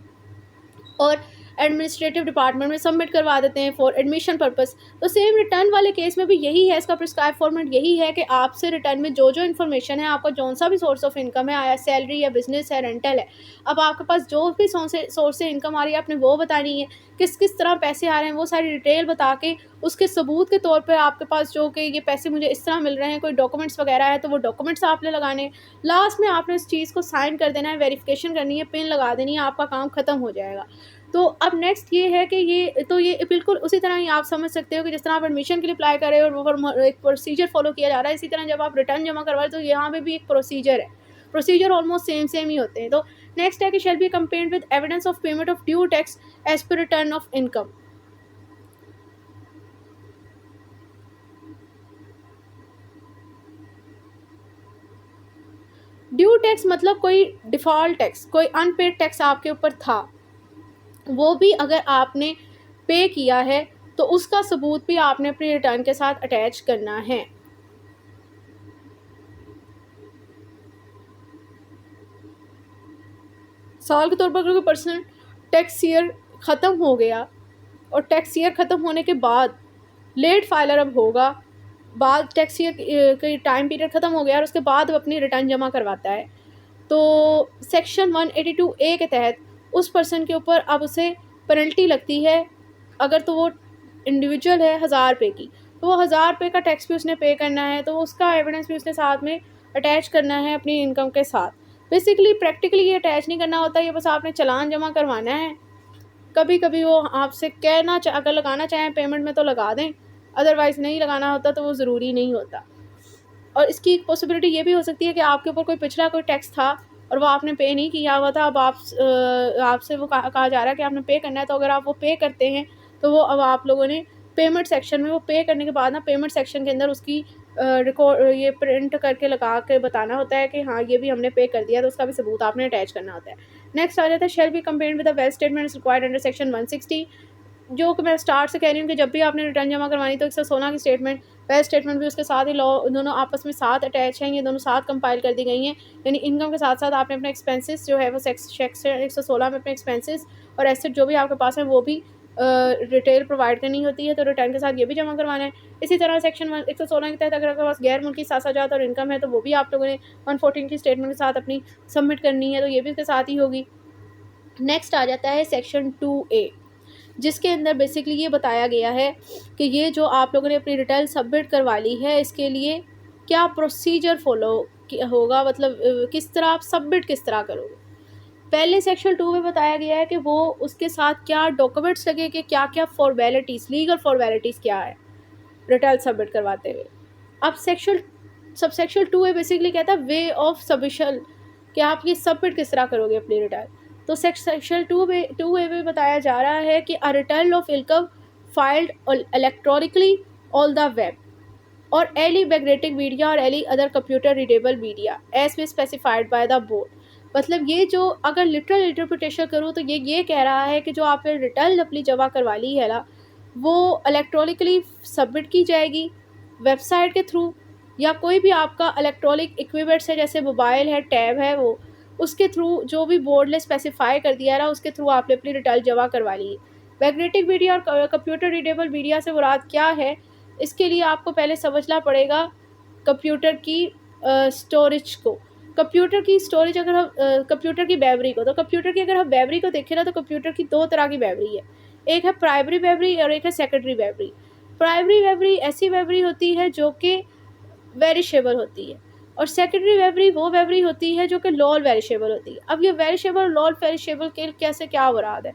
और एडमिनिस्ट्रेटिव डिपार्टमेंट में सबमिट करवा देते हैं फॉर एडमिशन पर्पस। तो सेम रिटर्न वाले केस में भी यही है, इसका प्रिस्क्राइब फॉर्मेट यही है कि आपसे रिटर्न में जो जो इन्फॉर्मेशन है, आपका जौन सा भी सोर्स ऑफ इनकम है, आया सैलरी या बिजनेस है, रेंटल है, अब आपके पास जो भी सोर्स से इनकम आ रही है आपने वो बतानी है, किस किस तरह पैसे आ रहे हैं वो सारी डिटेल बता के उसके सबूत के तौर पर आपके पास जो कि ये पैसे मुझे इस तरह मिल रहे हैं, कोई डॉक्यूमेंट्स वगैरह है तो वो डॉक्यूमेंट्स आपने लगाने। लास्ट में आपने इस चीज़ को साइन कर देना है, वेरिफिकेशन करनी है, पिन लगा देनी है, आपका काम ख़त्म हो जाएगा। तो अब नेक्स्ट ये है कि ये बिल्कुल उसी तरह ही आप समझ सकते हो कि जिस तरह आप एडमिशन के लिए अप्लाई कर रहे हो और वो एक प्रोसीजर फॉलो किया जा रहा है, इसी तरह जब आप रिटर्न जमा करवा रहे हो तो यहाँ पे भी एक प्रोसीजर है, प्रोसीजर ऑलमोस्ट सेम ही होते हैं। तो नेक्स्ट है कि shall be compared with evidence of payment of due tax as per return of income. Due tax मतलब कोई डिफ़ॉल्ट टैक्स, कोई अनपेड टैक्स आपके ऊपर था, वो भी अगर आपने पे किया है तो उसका सबूत भी आपने अपने रिटर्न के साथ अटैच करना है। साल के तौर पर अगर कोई पर्सन टैक्स ईयर ख़त्म हो गया और टैक्स ईयर ख़त्म होने के बाद लेट फाइलर अब होगा, बाद टैक्स ईयर का टाइम पीरियड ख़त्म हो गया और उसके बाद वो अपनी रिटर्न जमा करवाता है, तो सेक्शन 182A के तहत उस पर्सन के ऊपर अब उसे पेनल्टी लगती है। अगर तो वो इंडिविजुअल है 1000 रुपये की, तो वो 1000 रुपये का टैक्स भी उसने पे करना है, तो उसका एविडेंस भी उसने साथ में अटैच करना है अपनी इनकम के साथ। बेसिकली प्रैक्टिकली ये अटैच नहीं करना होता, ये बस आपने चालान जमा करवाना है। कभी कभी वो आपसे कहना अगर लगाना चाहें पेमेंट में तो लगा दें, अदरवाइज़ नहीं लगाना होता तो वो ज़रूरी नहीं होता। और इसकी एक पॉसिबिलिटी ये भी हो सकती है कि आपके ऊपर कोई पिछला कोई टैक्स था और वो आपने पे नहीं किया हुआ था, अब आपसे वो कहा जा रहा है कि आपने पे करना है, तो अगर आप वो पे करते हैं तो वो अब आप लोगों ने पेमेंट सेक्शन में वो पे करने के बाद ना पेमेंट सेक्शन के अंदर उसकी रिकॉर्ड ये प्रिंट करके लगा के बताना होता है कि हाँ ये भी हमने पे कर दिया, तो उसका भी सबूत आपने अटैच करना होता है। नेक्स्ट आ जाता है shall be compared with the well statement required under section 160, जो कि मैं स्टार्ट से कह रही हूँ कि जब भी आपने रिटर्न जमा करवानी तो 116 की स्टेटमेंट, वेल स्टेटमेंट भी उसके साथ ही लॉ, दोनों आपस में साथ अटैच हैं, ये दोनों साथ कंपाइल कर दी गई हैं। यानी इनकम के साथ साथ आपने अपने एक्सपेंसेस जो है वो सेक्शन 116 में अपने एक्सपेंसेस और एसेट जो भी आपके पास है वो भी डिटेल प्रोवाइड करनी होती है, तो रिटर्न के साथ ये भी जमा करवाना है। इसी तरह सेक्शन 116 के तहत अगर आपके पास गैर मुल्की सासाजात और इनकम है तो वो भी आप लोगों ने 114 की स्टेटमेंट के साथ अपनी सबमिट करनी है, तो ये भी उसके साथ ही होगी। नेक्स्ट आ जाता है सेक्शन 2A, जिसके अंदर बेसिकली ये बताया गया है कि ये जो आप लोगों ने अपनी रिटर्न सबमिट करवा ली है इसके लिए क्या प्रोसीजर फॉलो होगा, मतलब किस तरह आप सबमिट किस तरह करोगे। पहले सेक्शन 2 में बताया गया है कि वो उसके साथ क्या डॉक्यूमेंट्स लगे, कि क्या क्या फॉर्मेलिटीज़, लीगल फॉर्मेलिटीज़ क्या है रिटर्न सबमिट करवाते हुए। अब सब सेक्शन 2 बेसिकली कहता है वे ऑफ सबमिशन, कि आप ये सबमिट किस तरह करोगे अपनी रिटर्न। तो सेक्शन 2A में बताया जा रहा है कि a return of income filed electronically on the web और एनी मैग्नेटिक मीडिया और any other computer readable media as be specified by the board. मतलब ये जो अगर लिटरल इंटरप्रिटेशन करूँ तो ये कह रहा है कि जो आपने रिटर्न अपनी जमा करवा ली है ना, वो इलेक्ट्रॉनिकली सबमिट की जाएगी वेबसाइट के थ्रू, या कोई भी आपका इलेक्ट्रॉनिक इक्विपमेंट्स है जैसे मोबाइल है, टैब है, वो उसके थ्रू जो भी बोर्ड ने स्पेसिफाई कर दिया है ना उसके थ्रू आपने अपनी रिटर्न जमा करवा ली। मैग्नेटिक मीडिया और कंप्यूटर रीडेबल मीडिया से मुराद क्या है, इसके लिए आपको पहले समझना पड़ेगा कंप्यूटर की स्टोरेज को। कंप्यूटर की स्टोरेज अगर हम कंप्यूटर की मेमोरी को, तो कंप्यूटर की अगर हम मेमोरी को देखें ना तो कंप्यूटर की दो तरह की मेमोरी है, एक है प्राइमरी मेमोरी और एक है सेकेंडरी मेमोरी। प्राइमरी मेमोरी ऐसी मेमोरी होती है जो कि वेरिशेबल होती है और सेकेंडरी मेमोरी वो मेमोरी होती है जो कि नॉन वेरिशेबल होती है। अब ये वेरिशेबल और नॉन वेरिशेबल के कैसे क्या मुराद है।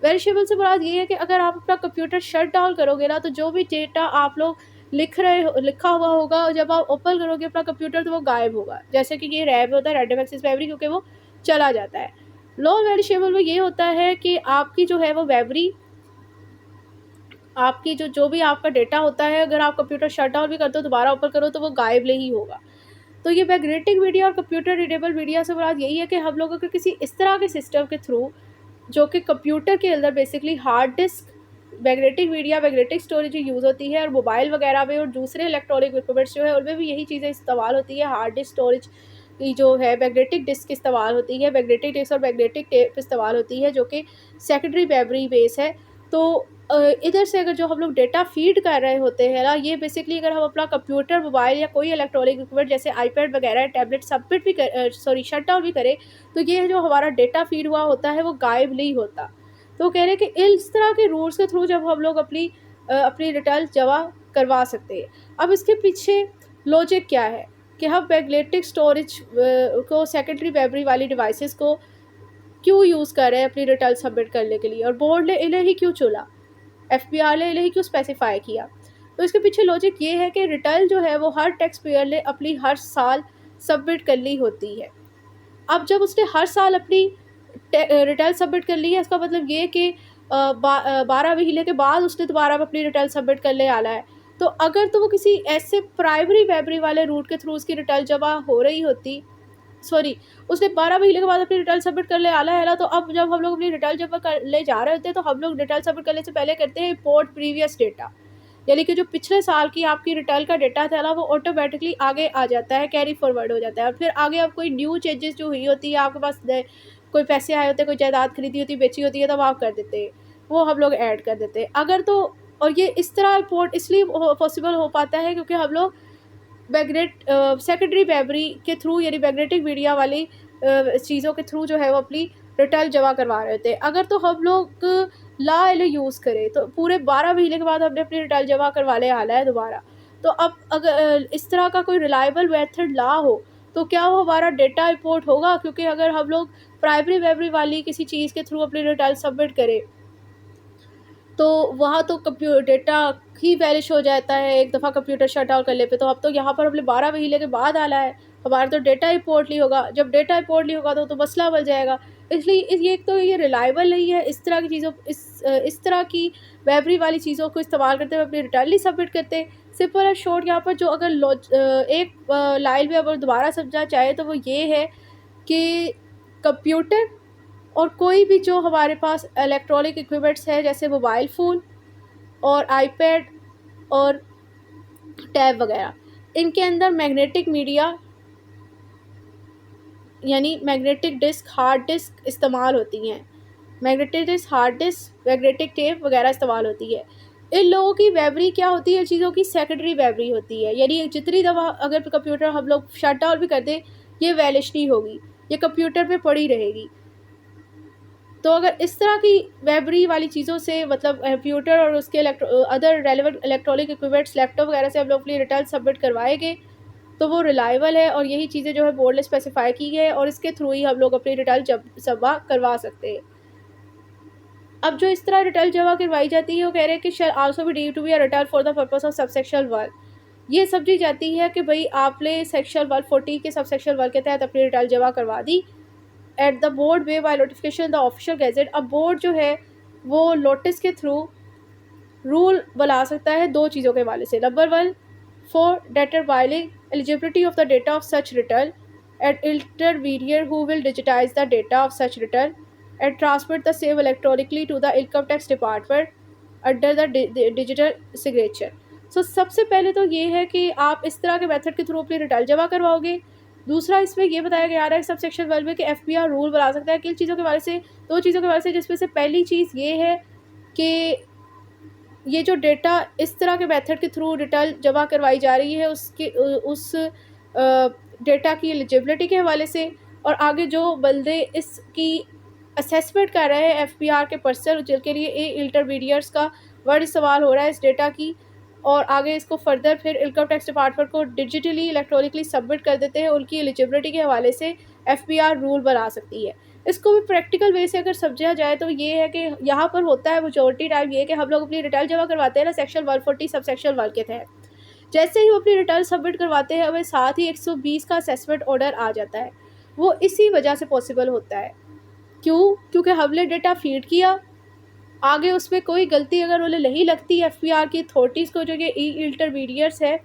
वेरिशेबल से मुराद ये है कि अगर आप अपना कंप्यूटर शट डाउन करोगे ना तो जो भी डेटा आप लोग लिखा हुआ होगा और जब आप ओपन करोगे अपना कंप्यूटर तो वो गायब होगा, जैसे कि ये रैम होता है, रैंडम एक्सेस मेमोरी, क्योंकि वो चला जाता है। नॉन वेरिशेबल में ये होता है कि आपकी जो है वो मेमोरी, आपकी जो भी आपका डेटा होता है, अगर आप कंप्यूटर शट डाउन भी करते हो दोबारा ओपन करो तो वो गायब नहीं होगा। तो ये मैग्नेटिक मीडिया और कंप्यूटर रीडेबल मीडिया से मुराद यही है कि हम लोगों को किसी इस तरह के सिस्टम के थ्रू जो कि कंप्यूटर के अंदर basically hard disk, magnetic media, magnetic storage use होती है और मोबाइल वगैरह में और दूसरे इलेक्ट्रॉनिक इक्विपमेंट्स जो है उनमें भी यही चीज़ें इस्तेमाल होती है। हार्ड डिस्क स्टोरेज की जो है मैग्नेटिक डिस्क इस्तेमाल होती है, मैग्नेटिक डिस्क और मैग्नेटिक टेप इस्तेमाल होती है जो कि सेकेंडरी मेमोरी बेस है। तो इधर से अगर जो हम लोग डेटा फीड कर रहे होते हैं ना, ये बेसिकली अगर हम अपना कंप्यूटर, मोबाइल या कोई इलेक्ट्रॉनिक इक्विपमेंट जैसे आईपैड वगैरह, टैबलेट सबमिट भी शट डाउन भी करें तो ये जो हमारा डेटा फीड हुआ होता है वो गायब नहीं होता। तो कह रहे हैं कि इस तरह के रूल्स के थ्रू जब हम लोग अपनी रिटर्न जमा करवा सकते हैं। अब इसके पीछे लॉजिक क्या है कि हम मैग्नेटिक स्टोरेज को, सेकेंडरी मेमोरी वाली डिवाइसेस को क्यों यूज़ कर रहे हैं अपनी रिटर्न सबमिट करने के लिए, और बोर्ड ने इन्हें ही क्यों चुना, एफबीआर ने इन्हें ही क्यों स्पेसिफाई किया। तो इसके पीछे लॉजिक ये है कि रिटर्न जो है वो हर टैक्स पेयर ने अपनी हर साल सबमिट करनी होती है। अब जब उसने हर साल अपनी रिटर्न सबमिट कर ली है, इसका मतलब ये कि 12 महीने के बाद उसने दोबारा अपनी रिटर्न सबमिट करने आना है। तो अगर तो वो किसी ऐसे प्राइमरी मेमोरी वाले रूट के थ्रू उसकी रिटर्न जमा हो रही होती, सॉरी, उसने 12 महीने के बाद अपनी रिटर्न सबमिट कर ले आना है ना, तो अब जब हम लोग अपनी रिटर्न जमा कर ले जा रहे होते हैं तो हम लोग रिटर्न सबमिट करने से पहले करते हैं इंपोर्ट प्रीवियस डेटा, यानी कि जो पिछले साल की आपकी रिटर्न का डेटा था ना वो ऑटोमेटिकली आगे आ जाता है, कैरी फॉरवर्ड हो जाता है। और फिर आगे अब कोई न्यू चेंजेस जो हुई होती है, आपके पास कोई पैसे आए होते हैं, कोई जायदाद खरीदी होती है, बेची होती है, तब आप कर देते हैं, वो हम लोग ऐड कर देते हैं अगर तो। और ये इस तरह इंपोर्ट इसलिए पॉसिबल हो पाता है क्योंकि हम लोग सेकेंडरी मेमोरी के थ्रू, यानी मैग्नेटिक मीडिया वाली चीज़ों के थ्रू जो है वो अपनी रिटर्न जमा करवा रहे थे। अगर तो हम लोग ला एल यूज़ करें तो पूरे 12 महीने के बाद हमने अपनी रिटर्न जमा करवाने आना है दोबारा। तो अब अगर इस तरह का कोई रिलायबल मेथड ला हो तो क्या वो हमारा डेटा इंपोर्ट होगा, क्योंकि अगर हम लोग प्राइमरी मेमोरी वाली किसी चीज़ के थ्रू अपनी रिटर्न सबमिट करें तो वहाँ तो डेटा ही वैनिश हो जाता है एक दफ़ा कंप्यूटर शट डाउन करने पे। तो अब तो यहाँ पर हमने 12 महीने के बाद आना है, हमारा तो डेटा ही पोर्टली होगा, जब डेटा ही पोर्टली होगा तो मसला बन जाएगा। इसलिए ये एक तो ये रिलायबल नहीं है, इस तरह की चीज़ों इस तरह की वेबरी वाली चीज़ों को इस्तेमाल करते हुए अपनी रिटर्न नहीं सबमिट करते। सिंपल और शॉर्ट यहाँ पर जो अगर एक लाइन में अगर दोबारा समझना चाहे तो वो ये है कि कंप्यूटर और कोई भी जो हमारे पास इलेक्ट्रॉनिक इक्विपमेंट्स है जैसे मोबाइल फ़ोन और आईपैड और टैब वगैरह, इनके अंदर मैग्नेटिक मीडिया यानी मैग्नेटिक डिस्क, हार्ड डिस्क इस्तेमाल होती हैं। Magnetic disk, hard disk, magnetic tape वगैरह इस्तेमाल होती है। इन लोगों की मेमोरी क्या होती है, चीज़ों की सेकेंडरी मेमोरी होती है, यानी जितनी दफ़ा अगर कंप्यूटर हम लोग शट डाउन भी कर दें ये वैलिश नहीं होगी, ये कंप्यूटर पे पड़ी रहेगी। तो अगर इस तरह की मेमोरी वाली चीज़ों से मतलब कंप्यूटर और उसके other relevant electronic equipments laptop वगैरह से हम लोग अपनी रिटर्न सबमिट करवाएंगे तो वो रिलायबल है और यही चीज़ें जो है बोर्ड ने स्पेसिफाई की है और इसके थ्रू ही हम लोग अपनी रिटर्न जमा करवा सकते हैं। अब जो इस तरह रिटर्न जमा करवाई जाती है वो कह रहे हैं कि shall also be deemed to be a return for the purpose of subsection 1। ये समझी जाती है कि भाई आपने सेक्शन 140 के सबसेक्शन 1 के तहत अपनी रिटर्न जमा करवा दी at the board way by notification the official gazette. अब बोर्ड जो है वो नोटिस के थ्रू रूल बना सकता है दो चीज़ों के हवाले से। Number 1, for determining eligibility of the data of such return, an intermediary who will digitize the data of such return and transmit the same electronically to the income tax department under the digital signature। So सबसे पहले तो ये है कि आप इस तरह के मेथड के थ्रू अपनी रिटर्न जमा करवाओगे। दूसरा इसमें ये बताया गया है सब सेक्शन 1 में कि FPR रूल बना सकता है किन चीज़ों के बारे से, दो चीज़ों के बारे से, जिसमें से पहली चीज़ ये है कि ये जो डेटा इस तरह के मेथड के थ्रू रिटर्न जमा करवाई जा रही है उस डेटा की एलिजिबिलिटी के हवाले से, और आगे जो बंदे इसकी असेसमेंट कर रहे हैं FPR के पर्सन जिनके लिए इंटरमीडिएट्स का वर्ड इस्तेमाल हो रहा है इस डेटा की, और आगे इसको फर्दर फिर इनकम टैक्स डिपार्टमेंट को डिजिटली इलेक्ट्रॉनिकली सबमिट कर देते हैं, उनकी एलिजिबिलिटी के हवाले से FPR रूल बना सकती है। इसको भी प्रैक्टिकल वे से अगर समझा जाए तो ये है कि यहाँ पर होता है मेजॉरिटी टाइम ये कि हम लोग अपनी रिटर्न जमा करवाते हैं ना सेक्शन 140 सब सेक्शन 1 के तहत, जैसे ही हम अपनी रिटर्न सबमिट करवाते हैं हमें साथ ही 120 का असेसमेंट ऑर्डर आ जाता है। वो इसी वजह से पॉसिबल होता है। क्यों? क्योंकि हमने डेटा फीड किया, आगे उसमें कोई गलती अगर उन्हें नहीं लगती FPR की अथॉरिटीज़ को, जो ये इंटरमीडिएट्स है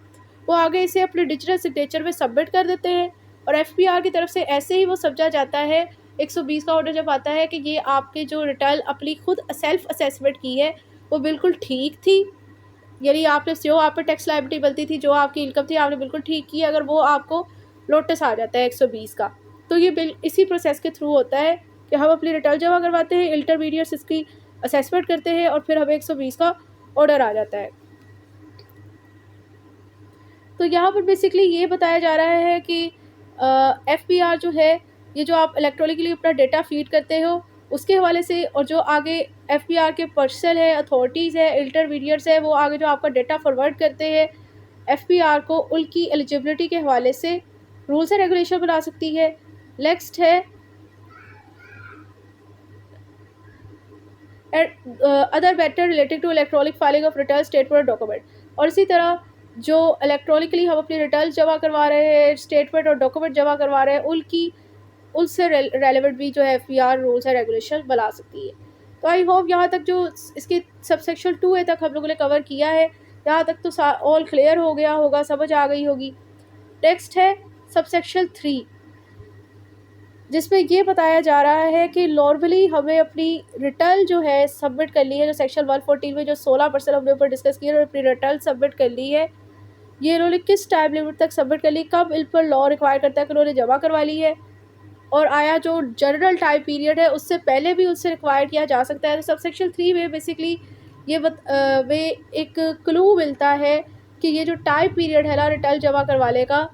वो आगे इसे अपने डिजिटल सिग्नेचर में सबमिट कर देते हैं और FPR की तरफ से ऐसे ही वो समझा जाता है 120 का ऑर्डर जब आता है कि ये आपके जो रिटर्न अपनी खुद सेल्फ असेसमेंट की है वो बिल्कुल ठीक थी, यानी आपने जो आप पे टैक्स लायबिलिटी बनती थी, जो आपकी इनकम थी, आपने बिल्कुल ठीक की। अगर वो आपको नोटिस आ जाता है 120 का, तो ये बिल इसी प्रोसेस के थ्रू होता है कि हम अपनी रिटर्न जमा करवाते हैं, इंटरमीडिएट्स इसकी असेसमेंट करते हैं और फिर हमें 120 का ऑर्डर आ जाता है। तो यहाँ पर बेसिकली ये बताया जा रहा है कि FPR जो है ये जो आप इलेक्ट्रॉनिकली अपना डेटा फीड करते हो उसके हवाले से, और जो आगे FPR के पर्सन है, अथॉरिटीज़ है, इंटरमीडिएट्स है, वो आगे जो आपका डेटा फॉरवर्ड करते हैं FPR को, उनकी एलिजिबिलिटी के हवाले से रूल्स एंड रेगुलेशन बना सकती है। नेक्स्ट है other matter related to electronic filing of return statement document. और इसी तरह जो इलेक्ट्रॉनिकली हम अपनी रिटर्न जमा करवा रहे हैं, स्टेटमेंट और डॉक्यूमेंट जमा करवा रहे हैं, उनसे रेलेवेंट भी जो है FPR रूल्स एंड रेगुलेशन बना सकती है। तो आई होप यहाँ तक जो इसके सबसेक्शन 2A तक हम लोगों ने कवर किया है, यहाँ तक तो ऑल क्लियर हो गया होगा, समझ आ गई होगी। नेक्स्ट है सबसेक्शन 3, जिसमें ये बताया जा रहा है कि नॉर्मली हमें अपनी रिटर्न जो है सबमिट कर ली है, जो सेक्शन 114 में जो 16% हमने ऊपर डिस्कस किया है, अपनी रिटर्न सबमिट कर ली है, ये इन्होंने किस टाइम लिमिट तक सबमिट कर ली, कब इन पर लॉ रिक्वायर करता है कि उन्होंने जमा करवा ली है, और आया जो जनरल टाइम पीरियड है उससे पहले भी उससे रिक्वायर किया जा सकता है। तो सबसेक्शन 3 में बेसिकली ये वे एक क्लू मिलता है कि ये जो टाइम पीरियड है ना रिटर्न जमा करवाने का,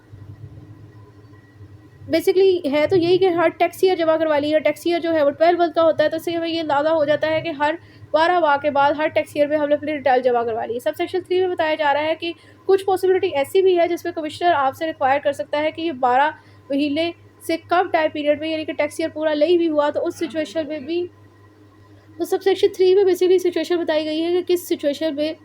बेसिकली है तो यही कि हर टैक्स ईयर जमा करवा ली है। टैक्स ईयर जो है वो 12 मंथ का होता है, तो इससे हमें ये अंदाज़ा हो जाता है कि हर 12 माह के बाद हर टैक्स ईयर में हमने अपनी रिटर्न जमा करवा ली है। सबसेक्शन 3 में बताया जा रहा है कि कुछ पॉसिबिलिटी ऐसी भी है जिसमें कमिश्नर आपसे रिक्वायर कर सकता है कि ये 12 महीने से कम टाइम पीरियड में, यानी कि टैक्स ईयर पूरा नहीं भी हुआ तो उस सिचुएशन में भी, तो सबसेक्शन 3 में बेसिकली सिचुएशन बताई गई है कि किस सिचुएशन में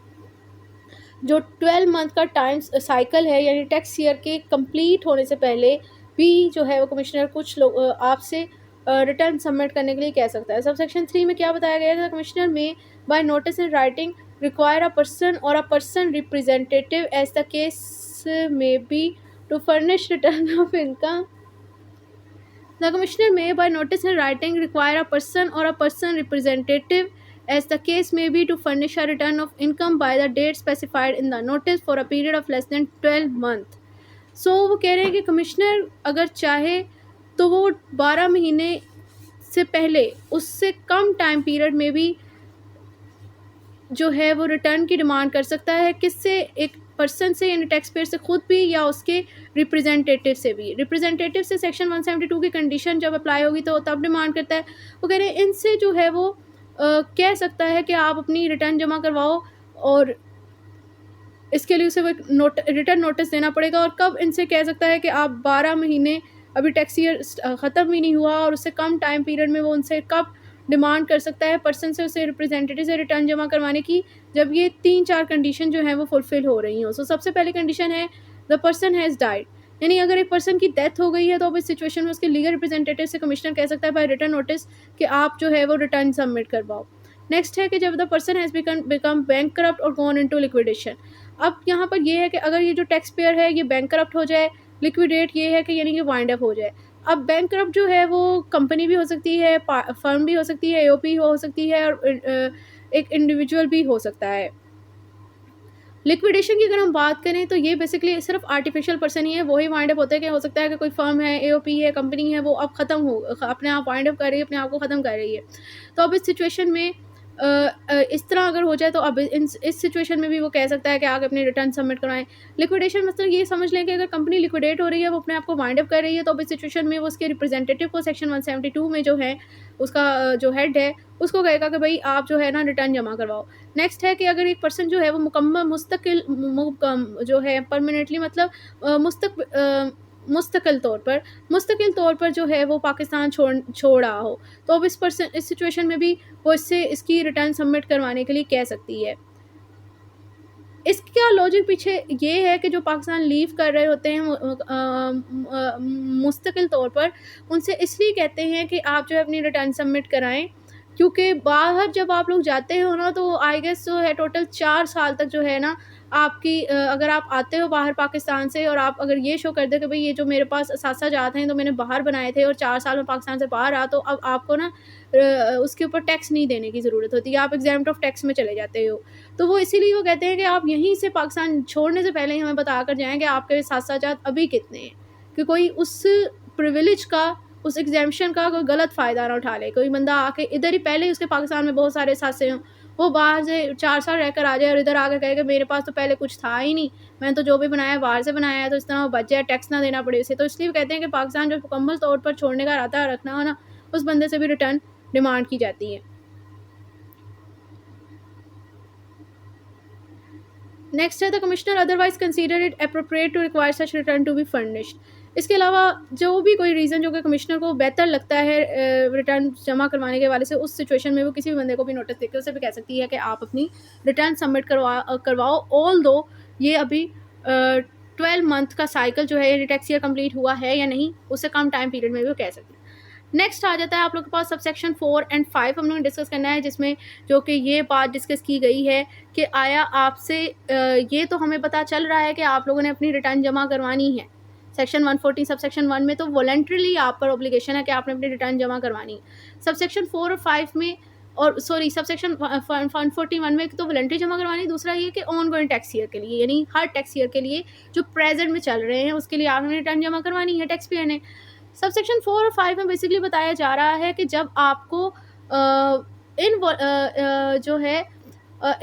जो 12 मंथ का टाइम साइकिल है, यानी टैक्स ईयर के कंप्लीट होने से पहले भी जो है वो कमिश्नर कुछ लोग आपसे रिटर्न सबमिट करने के लिए कह सकता है। सब सेक्शन 3 में क्या बताया गया है? Commissioner may by notice in writing require a person और a person representative as the case may be to furnish return of income. The commissioner may, by notice in writing, require a person or a person representative, as the case may be, to furnish a return of income by the date specified in the notice for a period of less than 12 month. So वो कह रहे हैं कि commissioner अगर चाहे तो वो 12 महीने से पहले उससे कम टाइम पीरियड में भी जो है वो रिटर्न की डिमांड कर सकता है। किससे? एक पर्सन से, यानी टैक्स पेयर से खुद भी, या उसके रिप्रेजेंटेटिव से भी। रिप्रेजेंटेटिव से सेक्शन 172 की कंडीशन जब अप्लाई होगी तो तब डिमांड करता है। वो कह रहे हैं इनसे जो है वो कह सकता है कि आप अपनी रिटर्न जमा करवाओ, और इसके लिए उसे वो रिटर्न नोटिस देना पड़ेगा। और कब इनसे कह सकता है कि आप 12 महीने, अभी टैक्स ईयर ख़त्म भी नहीं हुआ और उससे कम टाइम पीरियड में वो उनसे कब डिमांड कर सकता है पर्सन से, उसे रिप्रेजेंटेटिव से रिटर्न जमा करवाने की, जब ये 3-4 कंडीशन जो है वो फुलफ़िल हो रही हों। सो सबसे पहली कंडीशन है द पर्सन हैज़ डाइड, यानी अगर एक पर्सन की डेथ हो गई है तो अब इस सिचुएशन में उसके लीगल रिप्रेजेंटेटिव से कमिश्नर कह सकता है बाय रिटर्न नोटिस कि आप जो है वो रिटर्न सबमिट करवाओ। नेक्स्ट है कि जब the person has become bankrupt और गॉन इनटू लिक्विडेशन। अब यहाँ पर ये है कि अगर ये जो टैक्स पेयर है ये बैंकरप्ट हो जाए, लिक्विडेट ये है कि यानी कि वाइंड अप हो जाए। अब बैंकरप्ट जो है वो कंपनी भी हो सकती है, फर्म भी हो सकती है, एओपी हो सकती है, और एक इंडिविजुअल भी हो सकता है। लिक्विडेशन की अगर हम बात करें तो ये बेसिकली सिर्फ आर्टिफिशियल पर्सन ही है, वही वाइंड अप होता है कि हो सकता है कि कोई फर्म है, एओपी है, कंपनी है, वो अब ख़त्म हो, अपने आप वाइंड अप कर रही है, अपने आप को ख़त्म कर रही है। तो अब इस सिचुएशन में इस तरह अगर हो जाए तो अब इस सिचुएशन में भी वो कह सकता है कि आगे अपने रिटर्न सबमिट करवाएं। लिक्विडेशन मतलब ये समझ लें कि अगर कंपनी लिक्विडेट हो रही है, वो अपने आप को वाइंड अप कर रही है, तो अब इस सिचुएशन में वो उसके रिप्रेजेंटेटिव को सेक्शन 172 में जो है उसका जो हेड है उसको कहेगा कि भाई आप जो है ना रिटर्न जमा करवाओ। नेक्स्ट है कि अगर एक पर्सन जो है वो मुकम्मल जो है परमानेंटली, मतलब मुस्तकिल तौर पर जो है वो पाकिस्तान छोड़ रहा हो, तो अब इस सिचुएशन में भी वो इससे इसकी रिटर्न सबमिट करवाने के लिए कह सकती है। इसका लॉजिक पीछे ये है कि जो पाकिस्तान लीव कर रहे होते हैं मुस्तकिल तौर पर, उनसे इसलिए कहते हैं कि आप जो है अपनी रिटर्न सबमिट कराएं, क्योंकि बाहर जब आप लोग जाते हो ना तो आई गेस जो है टोटल 4 साल तक जो है ना आपकी अगर आप आते हो बाहर पाकिस्तान से और आप अगर ये शो कर दो कि भाई ये जो मेरे पास असासा जाते हैं तो मैंने बाहर बनाए थे और 4 साल में पाकिस्तान से बाहर आ, तो अब आपको ना उसके ऊपर टैक्स नहीं देने की ज़रूरत होती है, आप एग्जाम्प्ट ऑफ टैक्स में चले जाते हो। तो वो इसीलिए वो कहते हैं कि आप यहीं से पाकिस्तान छोड़ने से पहले ही हमें बता कर जाएँ कि आपके साथ-साथ अभी कितने हैं, कि कोई उस प्रिविलेज का, उस एग्जेम्पशन का कोई गलत फ़ायदा ना उठा ले। कोई बंदा आके इधर ही पहले ही उसके पाकिस्तान में बहुत सारे सासे हों, वो बाहर से 4 साल रहकर आ जाए और इधर आकर कहे कि मेरे पास तो पहले कुछ था ही नहीं, मैंने तो जो भी बनाया है बाहर से बनाया है, तो इस तरह वो बच जाए, टैक्स ना देना पड़े उसे। तो इसलिए वो कहते हैं कि पाकिस्तान जो मुकम्मल तौर पर छोड़ने का इरादा रखना हो ना, उस बंदे से भी रिटर्न डिमांड की जाती है। नेक्स्ट है the commissioner otherwise consider it appropriate to require such return to be furnished. इसके अलावा जो भी कोई रीज़न जो कि कमिश्नर को बेहतर लगता है रिटर्न जमा करवाने के वाले से, उस सिचुएशन में वो किसी भी बंदे को भी नोटिस देकर उसे भी कह सकती है कि आप अपनी रिटर्न सबमिट करवाओ। ऑल दो ये अभी 12 मंथ का साइकिल जो है टैक्स ईयर कंप्लीट हुआ है या नहीं, उससे कम टाइम पीरियड में भी वो कह सकती है। नेक्स्ट आ जाता है आप लोग के पास सबसेक्शन 4 एंड 5 हम लोग डिस्कस करना है, जिसमें जो कि ये बात डिस्कस की गई है कि आया आपसे ये तो हमें पता चल रहा है कि आप लोगों ने अपनी रिटर्न जमा करवानी है। सेक्शन 114 सबसेक्शन 1 में तो वॉलंटरीली आप पर ऑब्लिगेशन है कि आपने अपनी रिटर्न जमा करवानी है। सबसेक्शन 4 और 5 में, और सॉरी सबसेक्शन 141 में तो वॉलंटरी जमा करवानी, दूसरा ये कि ऑन गोइंग टैक्स ईयर के लिए, यानी हर टैक्स ईयर के लिए जो प्रेजेंट में चल रहे हैं उसके लिए आपने रिटर्न जमा करवानी है टैक्स पेयर ने। सबसेक्शन 4 और 5 में बेसिकली बताया जा रहा है कि जब आपको जो है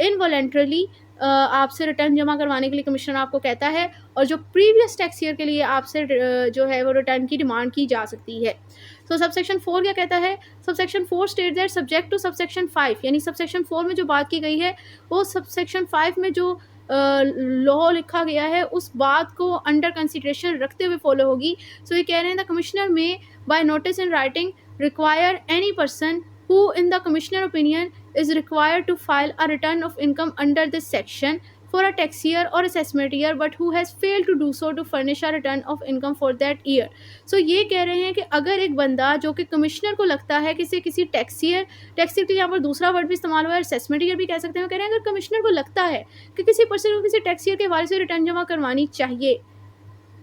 इनवॉलेंटरली आपसे रिटर्न जमा करवाने के लिए कमिश्नर आपको कहता है, और जो प्रीवियस टैक्स ईयर के लिए आपसे जो है वो रिटर्न की डिमांड की जा सकती है। तो सबसेक्शन 4 क्या कहता है? Subsection 4 state that subject to subsection 5, यानी सबसेक्शन 4 में जो बात की गई है वो सबसेक्शन 5 में जो लॉ लिखा गया है उस बात को अंडर कंसिडरेशन रखते हुए फॉलो होगी। सो ये कह रहे हैं the commissioner may by notice in writing require any person who in the commissioner opinion is required to file a return of income under this section for a tax year or assessment year but who has failed to do so to furnish a return of income for that year. So ये कह रहे हैं कि अगर एक बंदा जो कि कमिश्नर को लगता है कि किसी टैक्स ईयर के यहाँ पर दूसरा वर्ड भी इस्तेमाल हुआ है, असेसमेंट ईयर भी कह सकते हैं, कह रहे हैं अगर कमिश्नर को लगता है कि किसी पर्सन को किसी टैक्स ईयर के हवाले से रिटर्न जमा करवानी चाहिए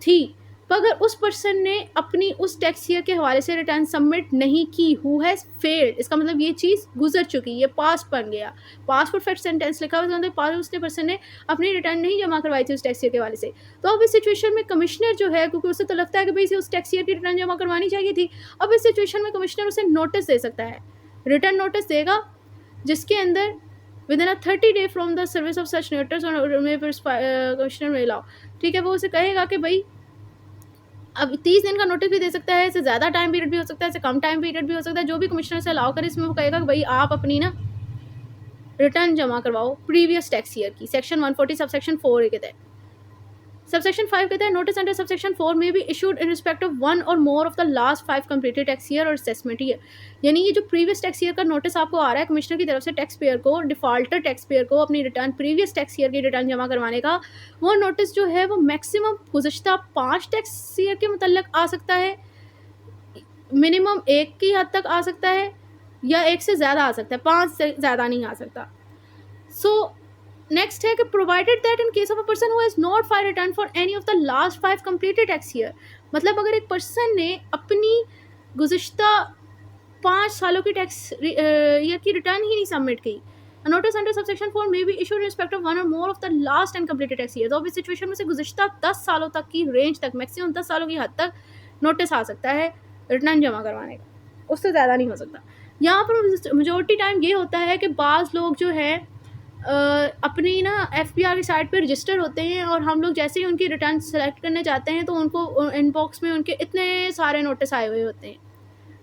थी, तो अगर उस पर्सन ने अपनी उस टैक्स ईयर के हवाले से रिटर्न सबमिट नहीं की, हु हैज़ फेल्ड, इसका मतलब ये चीज़ गुजर चुकी, ये पास बन गया, पास परफेक्ट सेंटेंस लिखा हुआ, मतलब पास उसने पर्सन ने अपनी रिटर्न नहीं जमा करवाई थी उस टैक्स ईयर के हवाले से। तो अब इस सिचुएशन में कमिश्नर जो है, क्योंकि उसे तो लगता है कि भाई इसे उस टैक्स ईयर की रिटर्न जमा करवानी चाहिए थी, अब इस सिचुएशन में कमिश्नर उसे नोटिस दे सकता है, रिटर्न नोटिस देगा, जिसके अंदर with in 30 day from the service of such notice commissioner में लाओ, ठीक है, वो उसे कहेगा कि भाई अब 30 दिन का नोटिस भी दे सकता है, इससे ज़्यादा टाइम पीरियड भी हो सकता है, इससे कम टाइम पीरियड भी हो सकता है, जो भी कमिश्नर से अलाउ करे, इसमें वो कहेगा कि भाई आप अपनी ना रिटर्न जमा करवाओ प्रीवियस टैक्स ईयर की, सेक्शन 140 सबसेक्शन 4 के तहत। सबसेक्शन 5 कहता है notice under subsection 4 may be issued in respect of one और more of the last 5 completed tax year और असेसमेंट ईयर। यानी ये जो प्रीवियस टैक्स ईयर का नोटिस आपको आ रहा है कमिश्नर की तरफ से टैक्स पेयर को, डिफॉल्टर टैक्स पेयर को अपनी रिटर्न प्रीवियस टैक्स ईयर की रिटर्न जमा करवाने का, वो नोटिस जो है वो मैक्सिमम गुज़श्ता 5 टैक्स ईयर के मुतल्लिक आ सकता है, मिनिमम 1 की हद तक आ सकता है, या 1 से ज़्यादा आ सकता है, 5 से ज़्यादा नहीं आ सकता। सो नेक्स्ट है कि provided that in case of a person who has not file return for any of the last 5 completed tax year, मतलब अगर एक पर्सन ने अपनी गुज़श्ता 5 सालों की टैक्स ईयर की रिटर्न ही नहीं सबमिट की, notice under subsection 4 may be issue in respect of one और more of the last and completed tax year. तो अब इस सिचुएशन में से गुज़श्ता 10 सालों तक की रेंज तक, मैक्सिमम 10 सालों की हद तक नोटिस आ सकता है रिटर्न जमा करवाने का, उससे ज़्यादा नहीं हो सकता। यहाँ पर मेजोरिटी टाइम ये होता है कि बाज़ लोग जो है अपनी ना FBR की साइट पे रजिस्टर होते हैं और हम लोग जैसे ही उनकी रिटर्न सेलेक्ट करने जाते हैं तो उनको इनबॉक्स में उनके इतने सारे नोटिस आए हुए होते हैं,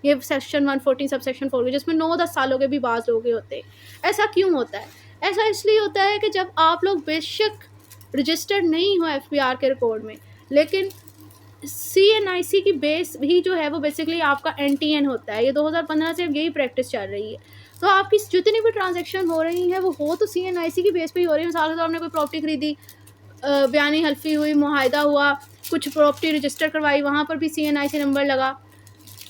ये सेक्शन 114 सब सेक्शन 4 के, जिसमें 9-10 सालों के भी बाज़ लोग के होते हैं। ऐसा क्यों होता है? ऐसा इसलिए होता है कि जब आप लोग बेशक रजिस्टर्ड नहीं हो FBR के रिकॉर्ड में, लेकिन CNIC की बेस भी जो है वो बेसिकली आपका NTN होता है, ये 2015 से यही प्रैक्टिस चल रही है। तो आपकी जितनी भी ट्रांजैक्शन हो रही हैं वो हो तो CNIC की बेस पे ही हो रही है। मिसाल के तौर आपने कोई प्रॉपर्टी खरीदी, बयानी हल्फी हुई, मुआहिदा हुआ, कुछ प्रॉपर्टी रजिस्टर करवाई, वहाँ पर भी CNIC नंबर लगा,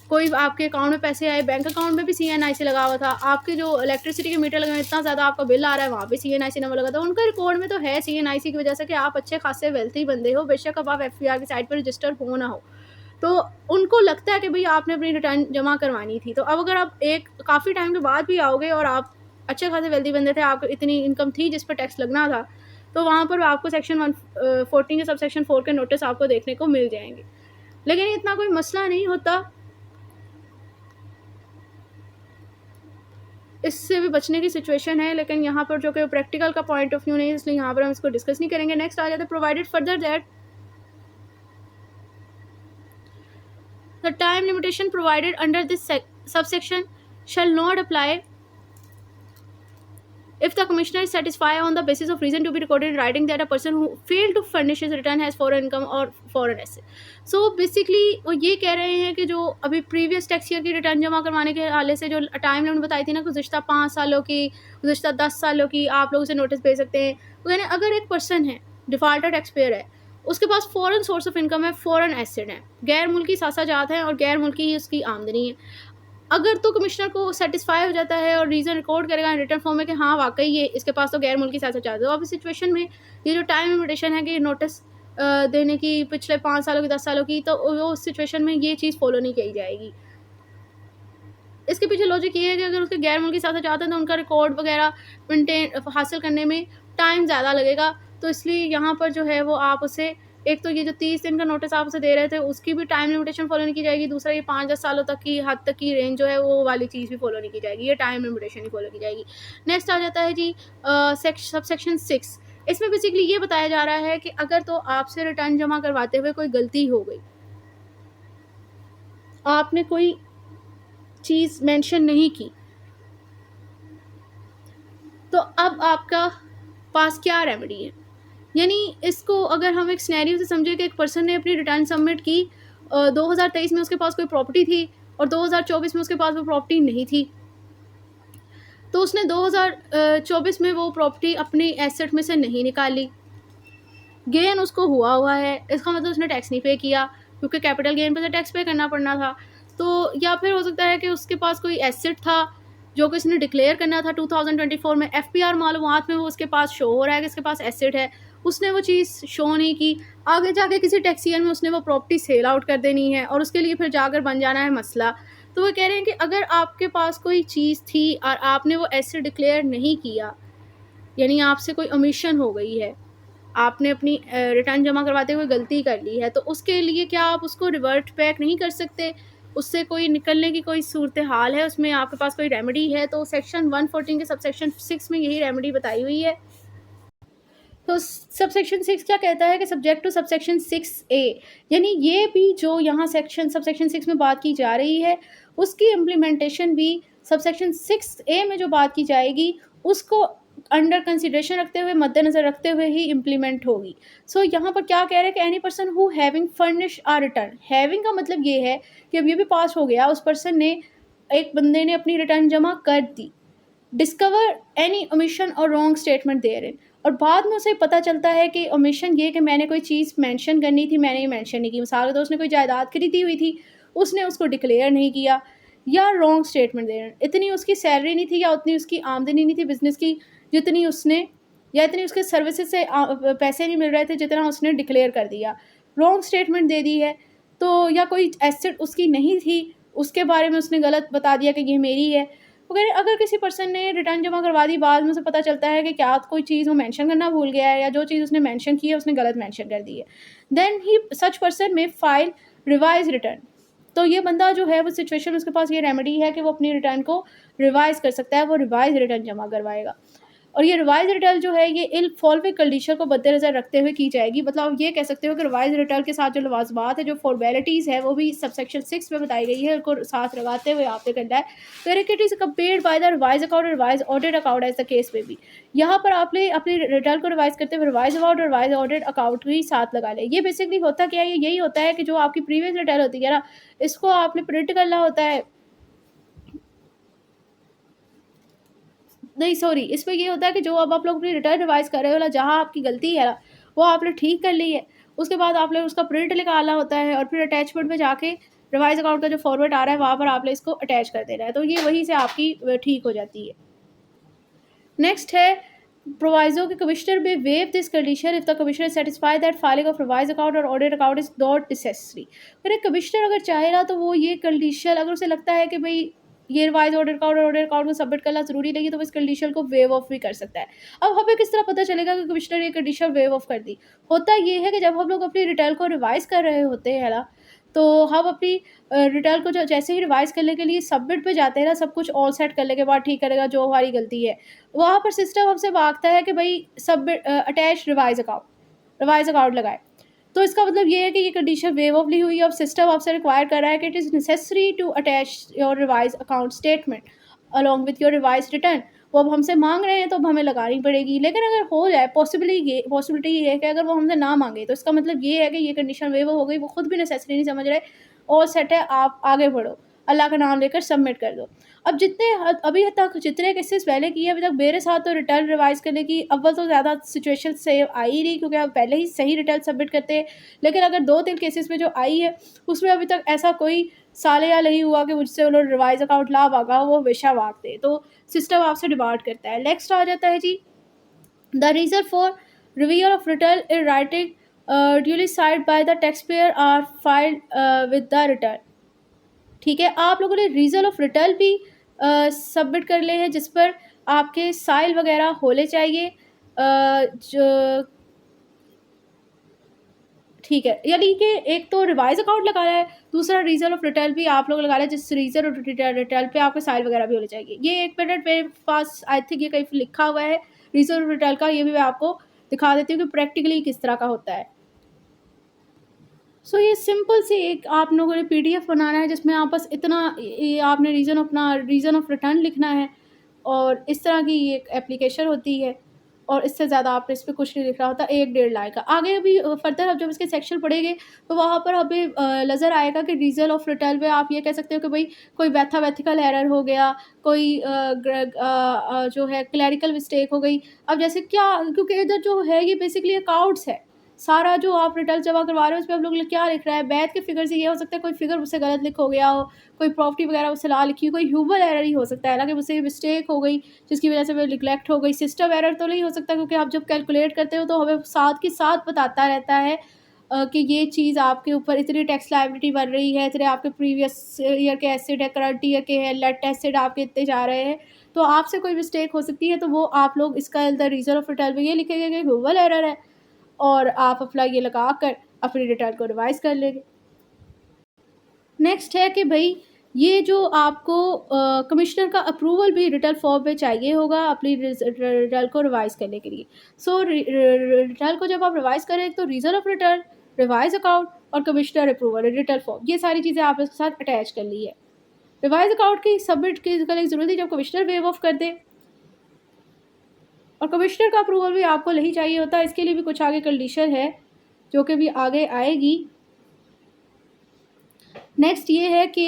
कोई आपके अकाउंट में पैसे आए, बैंक अकाउंट में भी CNIC लगा हुआ था, आपके जो इलेक्ट्रिसिटी के मीटर लगे हैं इतना ज़्यादा आपका बिल आ रहा है, वहाँ पे CNIC नंबर लगा था, उनका रिकॉर्ड में तो है CNIC की वजह से कि आप अच्छे खासे वेल्थी बंदे हो, बेशक अब आप FBR की साइट पर रजिस्टर हो ना हो, तो उनको लगता है कि भाई आपने अपनी रिटर्न जमा करवानी थी। तो अब अगर आप एक काफ़ी टाइम के बाद भी आओगे और आप अच्छे खासे वेल्दी बंदे थे, आपको इतनी इनकम थी जिस पर टैक्स लगना था, तो वहाँ पर आपको सेक्शन 114 के सब सेक्शन 4 के नोटिस आपको देखने को मिल जाएंगे। लेकिन इतना कोई मसला नहीं होता, इससे भी बचने की सिचुएशन है, लेकिन यहाँ पर जो कि प्रैक्टिकल का पॉइंट ऑफ व्यू नहीं है, इसलिए यहाँ पर हम इसको डिस्कस नहीं करेंगे। नेक्स्ट आ जाता है provided further that the time limitation provided under this subsection shall not apply if the commissioner is satisfied on the basis of reason to be recorded in writing that a person who failed to furnish his return has foreign income or foreign asset. So basically वो ये कह रहे हैं कि जो अभी previous tax year की return जमा करवाने के हवाले से जो टाइम लिमिट बताई थी ना, गुज़श्ता 5 सालों की, गुज़श्ता 10 सालों की, आप लोग उसे नोटिस भेज सकते हैं। वो यानी अगर एक पर्सन है डिफ़ॉल्टर टैक्स पेयर है, उसके पास फ़ॉरेन सोर्स ऑफ इनकम है, फ़ॉरेन एसेट है, गैर मुल्की सासाजात हैं और गैर मुल्की ही उसकी आमदनी है, अगर तो कमिश्नर को सेटिस्फाई हो जाता है और रीज़न रिकॉर्ड करेगा रिटर्न फॉर्म में कि हाँ वाकई ये इसके पास तो गैर मुल्की सासाजात है, तो अब इस सिचुएशन में ये जो टाइम लिमिटेशन है कि नोटिस देने की पिछले 5 सालों की, 10 सालों की, तो वो उस सिचुएशन में ये चीज़ फॉलो नहीं की जाएगी। इसके पीछे लॉजिक ये है कि अगर उसके गैर मुल्की सासाजात हैं तो उनका रिकॉर्ड वगैरह मेंटेन हासिल करने में टाइम ज़्यादा लगेगा, तो इसलिए यहाँ पर जो है वो आप उसे एक तो ये जो 30 दिन का नोटिस आप उसे दे रहे थे उसकी भी टाइम लिमिटेशन फॉलो नहीं की जाएगी, दूसरा ये 5-10 सालों तक की हद तक की रेंज जो है वो वाली चीज़ भी फॉलो नहीं की जाएगी, ये टाइम लिमिटेशन ही फॉलो की जाएगी। नेक्स्ट आ जाता है जी सब सेक्शन 6। इसमें बेसिकली ये बताया जा रहा है कि अगर तो आपसे रिटर्न जमा करवाते हुए कोई गलती हो गई, आपने कोई चीज़ मेंशन नहीं की, तो अब आपका पास क्या रेमेडी है। यानी इसको अगर हम एक सिनेरियो से समझे कि एक पर्सन ने अपनी रिटर्न सबमिट की, 2023 में उसके पास कोई प्रॉपर्टी थी और 2024 में उसके पास वो प्रॉपर्टी नहीं थी, तो उसने 2024 में वो प्रॉपर्टी अपनी एसेट में से नहीं निकाली, गेन उसको हुआ है, इसका मतलब उसने टैक्स नहीं पे किया, क्योंकि कैपिटल गेन पे तो टैक्स पे करना पड़ना था। तो या फिर हो सकता है कि उसके पास कोई एसेट था जो कि उसने डिक्लेयर करना था 2024 में, एफपीआर मालूमात में वो उसके पास शो हो रहा है कि उसके पास एसेट है, उसने वो चीज़ शो नहीं की, आगे जाके किसी टैक्स ईयर में उसने वो प्रॉपर्टी सेल आउट कर देनी है और उसके लिए फिर जाकर बन जाना है मसला। तो वो कह रहे हैं कि अगर आपके पास कोई चीज़ थी और आपने वो एसेट डिक्लेयर नहीं किया, यानी आपसे कोई ओमिशन हो गई है, आपने अपनी रिटर्न जमा करवाते हुए गलती कर ली है, तो उसके लिए क्या आप उसको रिवर्ट बैक नहीं कर सकते? उससे कोई निकलने की कोई सूरत हाल है, उसमें आपके पास कोई रेमेडी है? तो सेक्शन 114 के सबसेक्शन 6 में यही रेमेडी बताई हुई है। तो सबसेक्शन 6 क्या कहता है कि सब्जेक्ट टू सबसेक्शन 6A, यानी ये भी जो यहाँ सबसेक्शन 6 में बात की जा रही है, उसकी इम्प्लीमेंटेशन भी सबसेक्शन 6A में जो बात की जाएगी उसको अंडर कंसिडरेशन रखते हुए, मद्देनज़र रखते हुए ही इम्प्लीमेंट होगी। सो यहाँ पर क्या कह रहे हैं कि any person who having furnish a return, having का मतलब ये है कि अब ये भी पास हो गया, उस पर्सन ने, एक बंदे ने अपनी रिटर्न जमा कर दी, डिस्कवर एनी ओमिशन और रॉन्ग स्टेटमेंट देयर इन, और बाद में उसे पता चलता है कि ओमिशन ये कि मैंने कोई चीज़ मेंशन करनी थी, मैंने ये मेंशन नहीं की। मिसाल के तौर उसने कोई जायदाद खरीदी हुई थी, उसने उसको डिक्लेयर नहीं किया, या रॉन्ग स्टेटमेंट दे रहे, इतनी उसकी सैलरी नहीं थी या उतनी उसकी आमदनी नहीं थी बिज़नेस की जितनी उसने, या इतनी उसके सर्विसेज से पैसे नहीं मिल रहे थे जितना उसने डिक्लेयर कर दिया, रॉन्ग स्टेटमेंट दे दी है। तो या कोई एसेट उसकी नहीं थी, उसके बारे में उसने गलत बता दिया कि ये मेरी है। अगर अगर किसी पर्सन ने रिटर्न जमा करवा दी, बाद में उसे पता चलता है कि क्या कोई चीज़ वो मेंशन करना भूल गया है, या जो चीज़ उसने मेंशन की है उसने गलत मेंशन कर दी है, देन ही सच पर्सन में फाइल रिवाइज रिटर्न। तो ये बंदा जो है वो सिचुएशन में उसके पास ये रेमेडी है कि वो अपनी रिटर्न को रिवाइज कर सकता है, वो रिवाइज रिटर्न जमा करवाएगा। और ये रिवाइज रिटर्न जो है ये इल फॉलोइंग कंडीशन को मद्देनज़र रखते हुए की जाएगी। मतलब आप ये कह सकते हो कि रिवाइज रिटर्न के साथ जो लवाजमात है, जो फॉर्मेलिटीज़ है, वो भी सबसेक्शन 6 में बताई गई है, उनको साथ लगाते हुए आपने करना है। Where it is compared by the revise account और revise audit account as the case may be, यहाँ पर आपने अपनी रिटर्न को रिवाइज करते हुए रिवाइज अकाउंट और रिवाइज ऑडिट अकाउंट भी साथ लगा लें। ये बेसिकली होता क्या है, यही होता है कि जो आपकी प्रीवियस रिटर्न होती है ना, इसको आपने प्रिंट करना होता है, नहीं सॉरी, इसमें ये होता है कि जो अब आप लोग अपनी रिटर्न रिवाइज कर रहे हो ना, जहाँ आपकी गलती है ना वो आपने ठीक कर ली है, उसके बाद आपने उसका प्रिंट निकालना होता है और फिर अटैचमेंट में जाके रिवाइज अकाउंट का जो फॉर्मेट आ रहा है वहाँ पर आपने इसको अटैच कर देना है, तो ये वहीं से आपकी ठीक हो जाती है। नेक्स्ट है प्रोवाइजो के commissioner may waive this condition if the commissioner satisfy that filing of revise account और audit account is not necessary. अगर एक कमिश्नर अगर चाहे ना तो वो ये कंडीशन, अगर उसे लगता है कि भाई ये रिवाइज ऑडिट अकाउंट और ऑडिट अकाउंट को सबमिट करना जरूरी नहीं है, तो वो इस कंडीशन को वेव ऑफ भी कर सकता है। अब हमें किस तरह पता चलेगा कि कमिश्नर ये कंडीशन वेव ऑफ कर दी? होता ये है कि जब हम लोग अपनी रिटर्न को रिवाइज कर रहे होते हैं ना, तो हम अपनी रिटर्न को जो जैसे ही रिवाइज करने के लिए सबमिट पे जाते हैं ना, सब कुछ ऑल सेट करने के बाद ठीक करेगा जो हमारी गलती है, वहाँ पर सिस्टम हमसे मांगता है कि भाई सबमिट अटैच रिवाइज अकाउंट लगाए। तो इसका मतलब ये है कि ये कंडीशन वेव ऑफ ली हुई है। अब सिस्टम आपसे रिक्वायर कर रहा है कि it is necessary to attach your revise account statement along with your revise return. वो अब हमसे मांग रहे हैं तो अब हमें लगानी पड़ेगी, लेकिन अगर हो जाए पॉसिबिलिटी ये है कि अगर वो हमसे ना मांगे, तो इसका मतलब ये है कि ये कंडीशन वेव हो गई, वो खुद भी नेसेसरी नहीं समझ रहे, और सेट है, आप आगे बढ़ो, अल्लाह का नाम लेकर सबमिट कर दो। अब अभी तक जितने केसेस पहले किए अभी तक मेरे साथ, तो रिटर्न रिवाइज करने की अव्वल तो ज़्यादा सिचुएशन से आई ही नहीं, क्योंकि आप पहले ही सही रिटर्न सबमिट करते हैं। लेकिन अगर 2-3 केसेस में जो आई है उसमें अभी तक ऐसा कोई साले या नहीं हुआ कि मुझसे उन्होंने रिवाइज अकाउंट ला मांगा, वो हमेशा मांगते, तो सिस्टम आपसे डिमांड करता है। नेक्स्ट आ जाता है G, the reason for reviewal of return in writing duly signed by the tax payer are filed with the return. ठीक है, आप लोगों ने रीजन ऑफ रिटर्न भी सबमिट कर ले हैं, जिस पर आपके साइल वगैरह होने चाहिए, जो ठीक है, यानी कि एक तो रिवाइज अकाउंट लगाना है, दूसरा रीजन ऑफ रिटर्न भी आप लोग लगा लें, जिस रीजन ऑफ रिटर्न पे आपके साइल वगैरह भी होने चाहिए। ये एक मिनट मेरे पास आई थिंक ये कहीं लिखा हुआ है रीजन ऑफ रिटर्न का, ये भी मैं आपको दिखा देती हूँ कि प्रैक्टिकली किस तरह का होता है। सो ये सिंपल सी एक आप लोगों ने पीडीएफ बनाना है, जिसमें आप बस इतना ये आपने रीज़न ऑफ रिटर्न लिखना है, और इस तरह की एक एप्लीकेशन होती है। और इससे ज़्यादा आपने इस पे कुछ नहीं लिख रहा होता, 1-1.5 लाइन का। आगे भी फर्दर आप जब इसके सेक्शन पढ़ेंगे तो वहाँ पर हमें नज़र आएगा कि रीज़न ऑफ रिटर्न में आप ये कह सकते हो कि भाई कोई मैथमेटिकल एरर हो गया, कोई जो है क्लरिकल मिस्टेक हो गई। अब जैसे क्या, क्योंकि इधर जो है ये बेसिकली अकाउंट्स है, सारा जो आप रिटर्न जमा करवा रहे हो उसमें हम लोग क्या लिख रहा है, मैथ के फिगर से ये हो सकता है कोई फिगर मुझसे गलत लिख हो गया हो, कोई प्रॉपर्टी वगैरह मुझसे ना लिखी हो, कोई ह्यूमन एरर ही हो सकता है, हालांकि मुझसे मिस्टेक हो गई जिसकी वजह से मैं निगलेक्ट हो गई। सिस्टम एरर तो नहीं हो सकता, क्योंकि आप जब कैलकुलेट करते हो तो हमें साथ के साथ बताता रहता है कि ये चीज़ आपके ऊपर इतनी टैक्स लायबिलिटी बन रही है, इतने आपके प्रीवियस ईयर के एसिड है, करंट ईयर के हैं, लेट एसिड आपके इतने जा रहे हैं, तो आपसे कोई मिस्टेक हो सकती है। तो वो आप लोग इसका द रीज़न ऑफ रिटर्न में ये लिखेंगे कि ह्यूमन एरर है, और आप अपना ये लगा कर अपनी रिटर्न को रिवाइज कर लेंगे। नेक्स्ट है कि भाई ये जो आपको कमिश्नर का अप्रूवल भी रिटर्न फॉर्म में चाहिए होगा अपनी रिटर्न को रिवाइज करने के लिए। सो रिटर्न को जब आप रिवाइज करें तो reason of return, revise account और कमिश्नर अप्रूवल रिटर्न फॉर्म, ये सारी चीज़ें आपने इसके साथ अटैच कर ली है। रिवाइज अकाउंट की सबमिट की करने की ज़रूरत है जब कमिश्नर वेव ऑफ कर दे, और कमिश्नर का अप्रूवल भी आपको नहीं चाहिए होता। इसके लिए भी कुछ आगे कंडीशन है जो कि भी आगे आएगी। नेक्स्ट ये है कि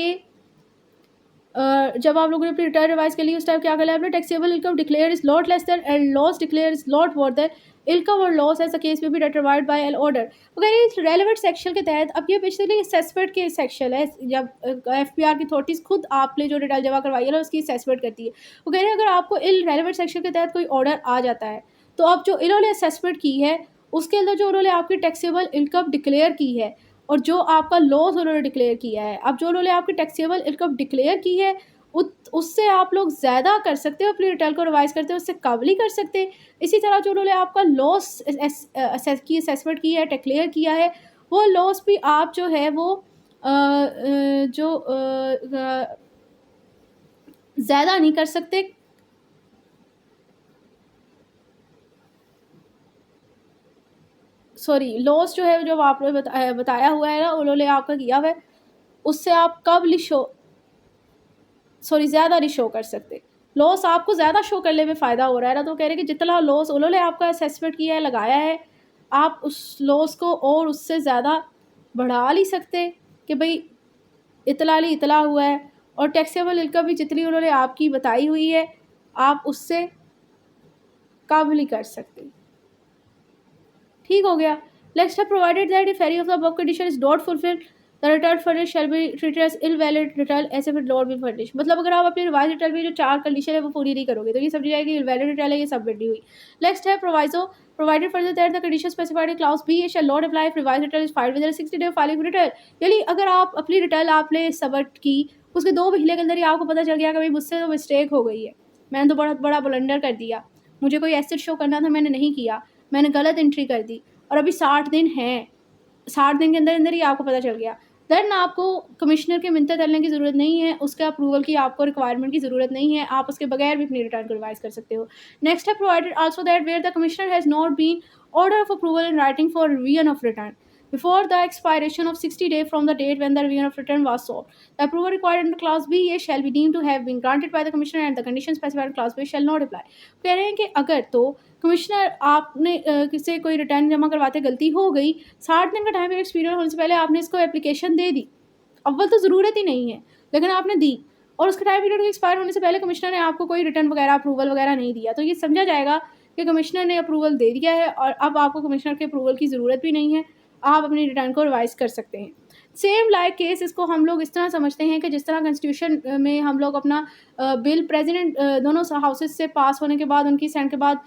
जब आप लोगों ने अपनी रिटर्न रिवाइज कर ली उस टाइम क्या करना है, अपने taxable income declare is not less than and loss declare is not more than income और loss as a case may भी डिटरमाइंड बाय एन ऑर्डर। वगैरह इस रेलेवेंट सेक्शन के तहत, अब ये बेसिकली असेसमेंट के सेक्शन है, जब एफपीआर की अथॉरिटीज़ खुद आपने जो रिटर्न जमा करवाई है ना उसकी असेसमेंट करती है। वगैरह अगर आपको इन रेलेवेंट सेक्शन के तहत कोई ऑर्डर आ जाता है तो अब जो इन्होंने असेसमेंट की है उसके अंदर जो उन्होंने आपकी टैक्सेबल इनकम डिक्लेयर की है और जो आपका लॉस उन्होंने डिक्लेयर किया है, अब जो उन्होंने आपकी टैक्सेबल इनकम डिक्लेयर की है उससे आप लोग ज़्यादा कर सकते हो, अपनी रिटर्न को रिवाइज करते हो उससे कम नहीं कर सकते। इसी तरह जो उन्होंने आपका लॉस की असेसमेंट की है, डिक्लेयर किया है, वो लॉस भी आप जो है वो ज़्यादा नहीं कर सकते। सॉरी, लॉस जो है जो आपने बताया हुआ है ना उन्होंने आपका किया हुआ है, उससे आप कब ज़्यादा नहीं शो कर सकते। लॉस आपको ज़्यादा शो करने में फ़ायदा हो रहा है ना, तो कह रहे हैं कि जितना लॉस उन्होंने आपका असेसमेंट किया है, लगाया है, आप उस लॉस को और उससे ज़्यादा बढ़ा नहीं सकते कि भाई इतना हुआ है, और टैक्सेबल इनकम भी जितनी उन्होंने आपकी बताई हुई है आप उससे कम नहीं कर सकते। ठीक हो गया। नेक्स्ट है provided that if any of the above condition is not fulfilled the return furnish shall be treated as invalid return as if it not be furnish. मतलब अगर आप अपनी रिवाइज रिटर्न में जो 4 कंडीशन है वो पूरी नहीं करोगे तो ये समझ जाएगी इनवैलिड रिटर्न है, ये सबमिट नहीं हुई। नेक्स्ट है proviso provided further that the condition specified in class B shall not apply if revise return is filed with 60 day filing return. यानी अगर आप अपनी रिटर्न आपने सबमिट की उसके 2 महीने के अंदर ही आपको पता चल गया कि भाई मुझसे तो मिस्टेक हो गई है, मैंने तो बहुत बड़ा ब्लंडर कर दिया, मुझे कोई एसेट शो करना था मैंने नहीं किया, मैंने गलत एंट्री कर दी, और अभी 60 दिन हैं, 60 दिन के अंदर अंदर ही आपको पता चल गया, देन आपको कमिश्नर के मिन्नत करने की ज़रूरत नहीं है, उसके अप्रूवल की आपको रिक्वायरमेंट की ज़रूरत नहीं है, आप उसके बगैर भी अपनी रिटर्न को रिवाइज कर सकते हो। नेक्स्ट है provided also that where the commissioner has not been order of approval in writing for revision of return before the expiration of 60 days from the date when the revision of return was sought. The approval required under clause B shall be deemed to have been granted by the commissioner and the conditions specified in clause B shall not apply. कह रहे हैं कि अगर तो commissioner आपने किसी कोई return जमा करवाते गलती हो गई, 60 दिन का टाइम एक्सपीरियंस होने से पहले आपने इसको एप्लीकेशन दे दी, अव्वल तो ज़रूरत ही नहीं है लेकिन आपने दी, और उसका टाइम पीरियड एक्सपायर होने से पहले कमिश्नर ने आपको कोई रिटर्न वगैरह अप्रूवल वगैरह नहीं दिया, तो ये समझा जाएगा कि कमिश्नर ने अप्रूवल दे दिया है और अब आपको कमिश्नर के अप्रूवल की ज़रूरत भी नहीं है, आप अपनी रिटर्न को रिवाइज कर सकते हैं। सेम लाइक केस इसको हम लोग इस तरह समझते हैं कि जिस तरह कॉन्स्टिट्यूशन में हम लोग अपना बिल प्रेसिडेंट दोनों हाउसेस से पास होने के बाद उनकी सेंड के बाद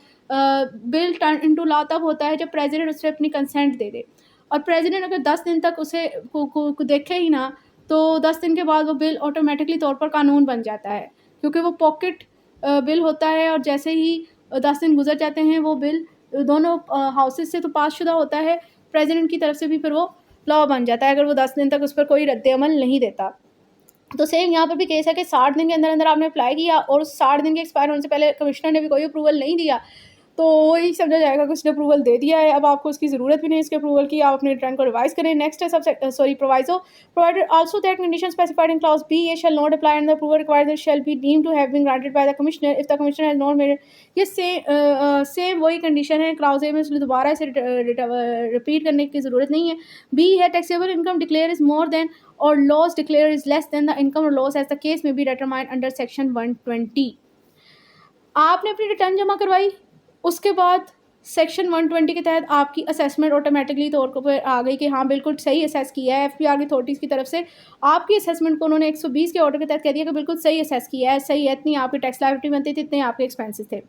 बिल टर्न इनटू लॉ तब होता है जब प्रेसिडेंट उससे अपनी कंसेंट दे दे, और प्रेसिडेंट अगर 10 दिन तक उसे को देखे ही ना तो 10 दिन के बाद वो बिल ऑटोमेटिकली तौर पर कानून बन जाता है, क्योंकि वो पॉकेट बिल होता है, और जैसे ही 10 दिन गुजर जाते हैं वो बिल दोनों हाउसेस से तो पास शुदा होता है, प्रेसिडेंट की तरफ से भी फिर वो लॉ बन जाता है अगर वो 10 दिन तक उस पर कोई रद्द अमल नहीं देता। तो सेम यहाँ पर भी केस है कि 60 दिन के अंदर अंदर आपने अप्लाई किया और उस 60 दिन के एक्सपायर होने से पहले कमिश्नर ने भी कोई अप्रूवल नहीं दिया, तो तो वही समझा जाएगा कि उसने अप्रूवल दे दिया है, अब आपको उसकी ज़रूरत भी नहीं है इसके अप्रूवल की, आप अपने रिटर्न को रिवाइज़ करें। नेक्स्ट है proviso provided also that condition specified in clause B A shall not apply and the approval required shall be deemed to have been granted by the commissioner if the commissioner has not made ये same वही condition है clause A में, इसलिए दोबारा इसे repeat करने की ज़रूरत नहीं है। बी है taxable income declare is more than और loss declare is less than the income और loss as the case may be determined under section 120। आपने अपनी रिटर्न जमा करवाई, उसके बाद सेक्शन 120 के तहत आपकी असेसमेंट ऑटोमेटिकली तौर पर आ गई कि हाँ बिल्कुल सही असेस किया है। एफपीआर की अथॉरिटीज़ की तरफ से आपकी असेसमेंट को उन्होंने 120 के ऑर्डर के तहत कह दिया कि बिल्कुल सही असेस किया है, सही है, इतनी आपकी टैक्स लायबिलिटी बनती थी, इतने आपके एक्सपेंसेस थे।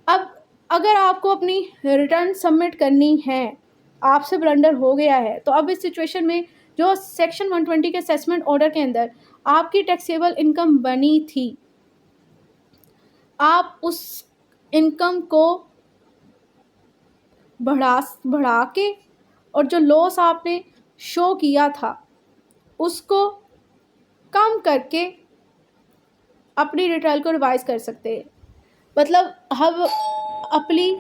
अब अगर आपको अपनी रिटर्न सबमिट करनी है, आपसे ब्लंडर हो गया है, तो अब इस सिचुएशन में जो सेक्शन 120 के असेसमेंट ऑर्डर के अंदर आपकी टैक्सेबल इनकम बनी थी, आप उस इनकम को बढ़ा के और जो लॉस आपने शो किया था उसको कम करके अपनी रिटर्न को रिवाइज कर सकते हैं। मतलब हम अपनी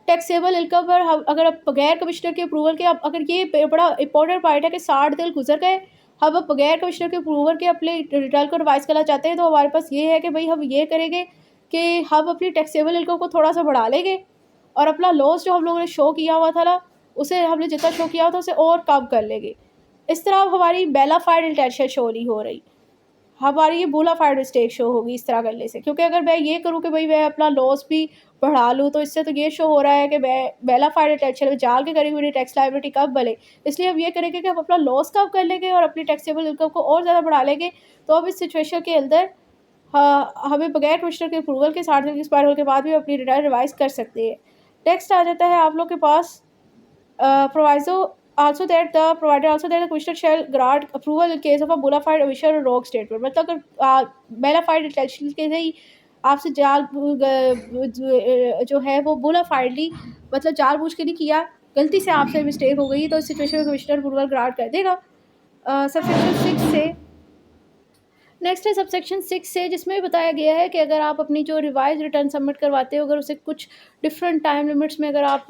टैक्सेबल इनकम पर हम अगर आप बगैर कमिश्नर के अप्रूवल के अब अगर ये बड़ा इंपॉर्टेंट पॉइंट है कि 60 दिन गुजर गए, हम अब बगैर कमिश्नर के अप्रूवल के अपने रिटर्न को रिवाइज करना चाहते हैं, तो हमारे पास ये है कि भाई हम ये करेंगे कि हम अपनी टैक्सेबल इनकम को थोड़ा सा बढ़ा लेंगे और अपना लॉस जो हम लोगों ने शो किया हुआ था ना, उसे हमने जितना शो किया हुआ था उसे और कम कर लेंगे। इस तरह हमारी बेलाफाइड इंटेंशन शो नहीं हो रही, हमारी ये बोनाफाइड मिस्टेक शो होगी इस तरह करने से। क्योंकि अगर मैं ये करूँ कि भाई मैं अपना लॉस भी बढ़ा लूँ, तो इससे तो ये शो हो रहा है कि मैं बेलाफाइड इंटेंशन में जाल के करी हुई टैक्स लायबिलिटी कब बने। इसलिए हम ये करेंगे कि हम अपना लॉस कम कर लेंगे और अपनी टैक्सेबल इनकम को और ज़्यादा बढ़ा लेंगे। तो अब इस सिचुएशन के अंदर हमें बगैर कमिश्नर के अप्रूवल के 60 दिन के एक्सपायर होने के बाद भी अपनी रिटर्न रिवाइज कर सकते हैं। नेक्स्ट आ जाता है आप लोग के पास proviso also that the provider also that the commissioner shall grant approval in case of a bona fide omission or wrong statement। मतलब अगर bona fide intention के ही आपसे जाल जो है वो bona fidely मतलब जानबूझ के नहीं किया, गलती से आपसे मिस्टेक हो गई, तो इस सिचुएशन में कमिश्नर अप्रूवल ग्रांट कर देगा। सबसेक्शन 6 से नेक्स्ट है सबसेक्शन 6 से, जिसमें बताया गया है कि अगर आप अपनी जो रिवाइज रिटर्न सबमिट करवाते हो, अगर उसे कुछ डिफरेंट टाइम लिमिट्स में अगर आप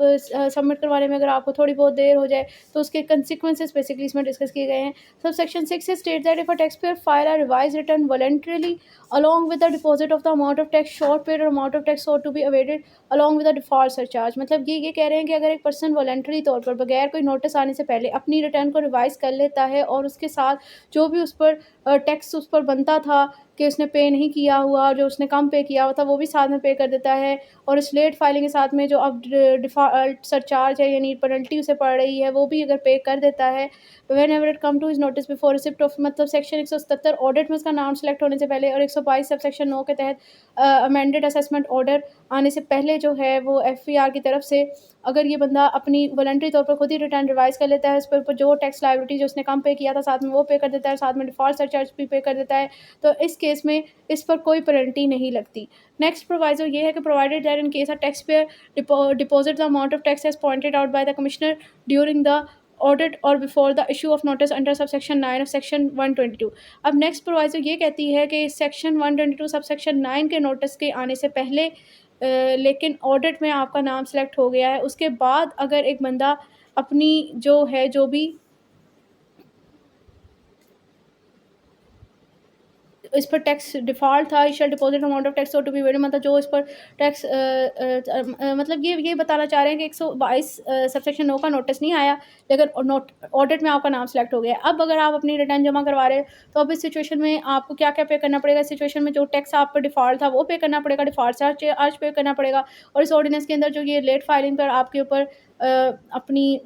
सबमिट करवाने में अगर आपको थोड़ी बहुत देर हो जाए, तो उसके कंसिक्वेंसेस बेसिकली इसमें डिस्कस किए गए हैं। सबसेक्शन 6 से state that if a tax payer file a revise return voluntarily along with the deposit of the amount of tax short paid और amount of tax to be evaded along with the default surcharge. मतलब ये कह रहे हैं कि अगर एक person voluntary तौर पर बगैर कोई नोटिस आने से पहले अपनी रिटर्न को रिवाइज कर लेता है और उसके साथ जो भी उस पर टैक्स उस पर बनता था कि उसने पे नहीं किया हुआ, जो उसने कम पे किया हुआ था वो भी साथ में पे कर देता है, और इस लेट फाइलिंग के साथ में जो अब डिफॉल्ट सरचार्ज है यानी पेनल्टी उसे पड़ रही है वो भी अगर पे कर देता है, whenever it come to his notice before receipt of, मतलब सेक्शन 177 ऑडिट में उसका नाम सेलेक्ट होने से पहले और 122 सब सेक्शन 9 के तहत अमेंडेड असेसमेंट ऑर्डर आने से पहले जो है वो एफपीआर की तरफ से अगर ये बंदा अपनी वॉलंटरी तौर पर खुद ही रिटर्न रिवाइज कर लेता है, उस पर जो टैक्स लायबिलिटी जो उसने कम पे किया था साथ में वो पे कर देता है, साथ में डिफॉल्ट सरचार्ज भी पे कर देता है, तो इस केस में इस पर कोई पेनल्टी नहीं लगती। नेक्स्ट प्रोवाइजो ये है कि provided that in case a tax payer deposit the amount of tax as pointed out by the commissioner during the audit और before the issue of notice under subsection 9 of section 122। अब next proviso ये कहती है कि section 122 sub section 9 के notice के आने से पहले लेकिन ऑडिट में आपका नाम सेलेक्ट हो गया है, उसके बाद अगर एक बंदा अपनी जो है जो भी इस पर टैक्स डिफ़ॉल्ट था, shall deposit amount of tax to be very, मतलब जो इस पर टैक्स मतलब ये बताना चाह रहे हैं कि 122 सबसेक्शन 9 का नोटिस नहीं आया लेकिन ऑडिट में आपका नाम सेलेक्ट हो गया। अब अगर आप अपनी रिटर्न जमा करवा रहे हैं तो अब इस सिचुएशन में आपको क्या क्या पे करना पड़ेगा। इस सिचुएशन में जो टैक्स आप पर डिफ़ॉल्ट था वो पे करना पड़ेगा, डिफ़ॉल्ट चार्ज पे करना पड़ेगा, और इस ऑर्डिनेंस के अंदर जो ये लेट फाइलिंग पर आपके ऊपर अपनी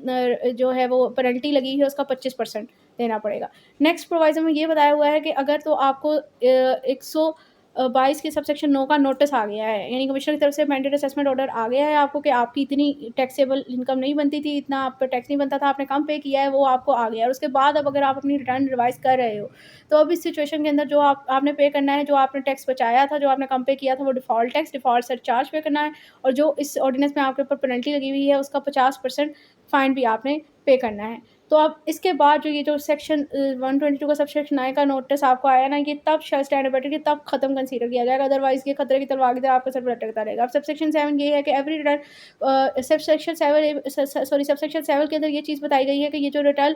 जो है वो पेनल्टी लगी है उसका 25% देना पड़ेगा। नेक्स्ट प्रोवाइजर में ये बताया हुआ है कि अगर तो आपको 122 के सबसेक्शन 9 का नोटिस आ गया है, यानी कमिश्नर की तरफ से मैंडेट असेसमेंट ऑर्डर आ गया है आपको कि आपकी इतनी टैक्सेबल इनकम नहीं बनती थी, इतना आप पर टैक्स नहीं बनता था, आपने कम पे किया है, वो आपको आ गया है। और उसके बाद अब अगर आप अपनी रिटर्न रिवाइज कर रहे हो तो अब इस सिचुएशन के अंदर जो आपने पे करना है, जो आपने टैक्स बचाया था, जो आपने कम पे किया था, वो डिफ़ॉल्ट टैक्स डिफ़ॉल्ट सरचार्ज पे करना है, और जो इस ऑर्डिनेंस में आपके ऊपर पेनल्टी लगी हुई है उसका 50% फ़ाइन भी आपने पे करना है। तो अब इसके बाद जो ये जो सेक्शन 122 का सबसेक्शन 9 का नोटिस आपको आया ना, ये तब स्टैंड बेटर कि तब खत्म कंसीडर किया जाएगा, अदरवाइज़ ये खतरे की तलवार की तरह आपका सर लटकता रहेगा। अब सबसेक्शन 7 ये है कि एवरी रिटर्न सबसेक्शन 7 के अंदर ये चीज़ बताई गई है कि ये जो रिटर्न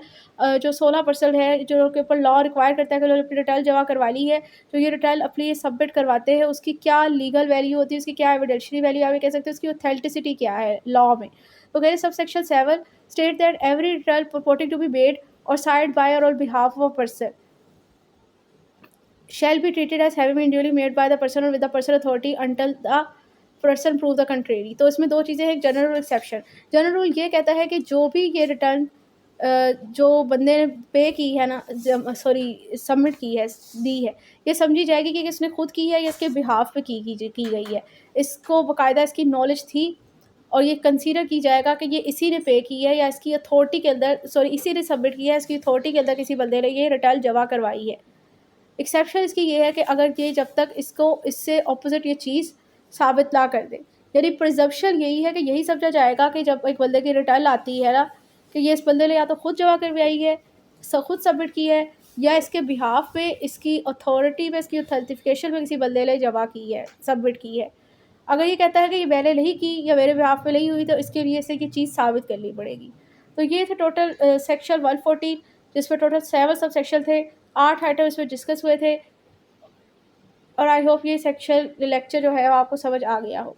जो 16% है जो के ऊपर लॉ रिक्वायर करता है कि उन्होंने अपनी रिटर्न जमा करवा ली है, तो ये रिटर्न अपनी सबमिट करवाते हैं, उसकी क्या लीगल वैल्यू होती है, उसकी क्या एविडेंशियरी वैल्यू आप ये कह सकते हैं, उसकी ऑथेंटिसिटी क्या है लॉ में। तो कह रहे subsection 7 state that every return purporting to be made or signed by or on behalf of a person shall be treated as having been duly made by the person or with the person authority until the person prove the contrary। तो इसमें दो चीज़ें हैं, एक general rule exception. General rule ये कहता है कि जो भी ये रिटर्न जो बंदे ने पे की है ना, सबमिट की है, दी है, ये समझी जाएगी कि इसने खुद की है या इसके बिहाफ पे की गई है, इसको बाकायदा इसकी नॉलेज थी और ये कंसीडर की जाएगा कि ये इसी ने पे की है या इसकी अथॉरिटी के अंदर इसी ने सबमिट किया है, इसकी अथॉरिटी के अंदर किसी बंदे ने ये रिटर्न जमा करवाई है। एक्सेप्शन इसकी ये है कि अगर ये जब तक इसको इससे ऑपोजिट ये चीज़ साबित ना कर दे, यानी प्रिजम्पशन यही है कि यही समझा जाएगा कि जब एक बंदे की रिटर्न आती है ना, कि ये इस बंदे ने या तो खुद जमा करवाई है, खुद सबमिट की है, या इसके बिहाफ पे, इसकी अथॉरिटी पे, इसकी ऑथेंटिफिकेशन में किसी बंदे ने जमा की है, सबमिट की है। अगर ये कहता है कि ये मैंने नहीं की या मेरे बिहाफ पे नहीं हुई, तो इसके लिए इसे ये चीज़ साबित करनी पड़ेगी। तो ये थे टोटल सेक्शन 114, जिसमें टोटल 7 सब सेक्शन थे, 8 आइटम इसमें डिस्कस हुए थे, और आई होप ये सेक्शन लेक्चर जो है वो आपको समझ आ गया हो।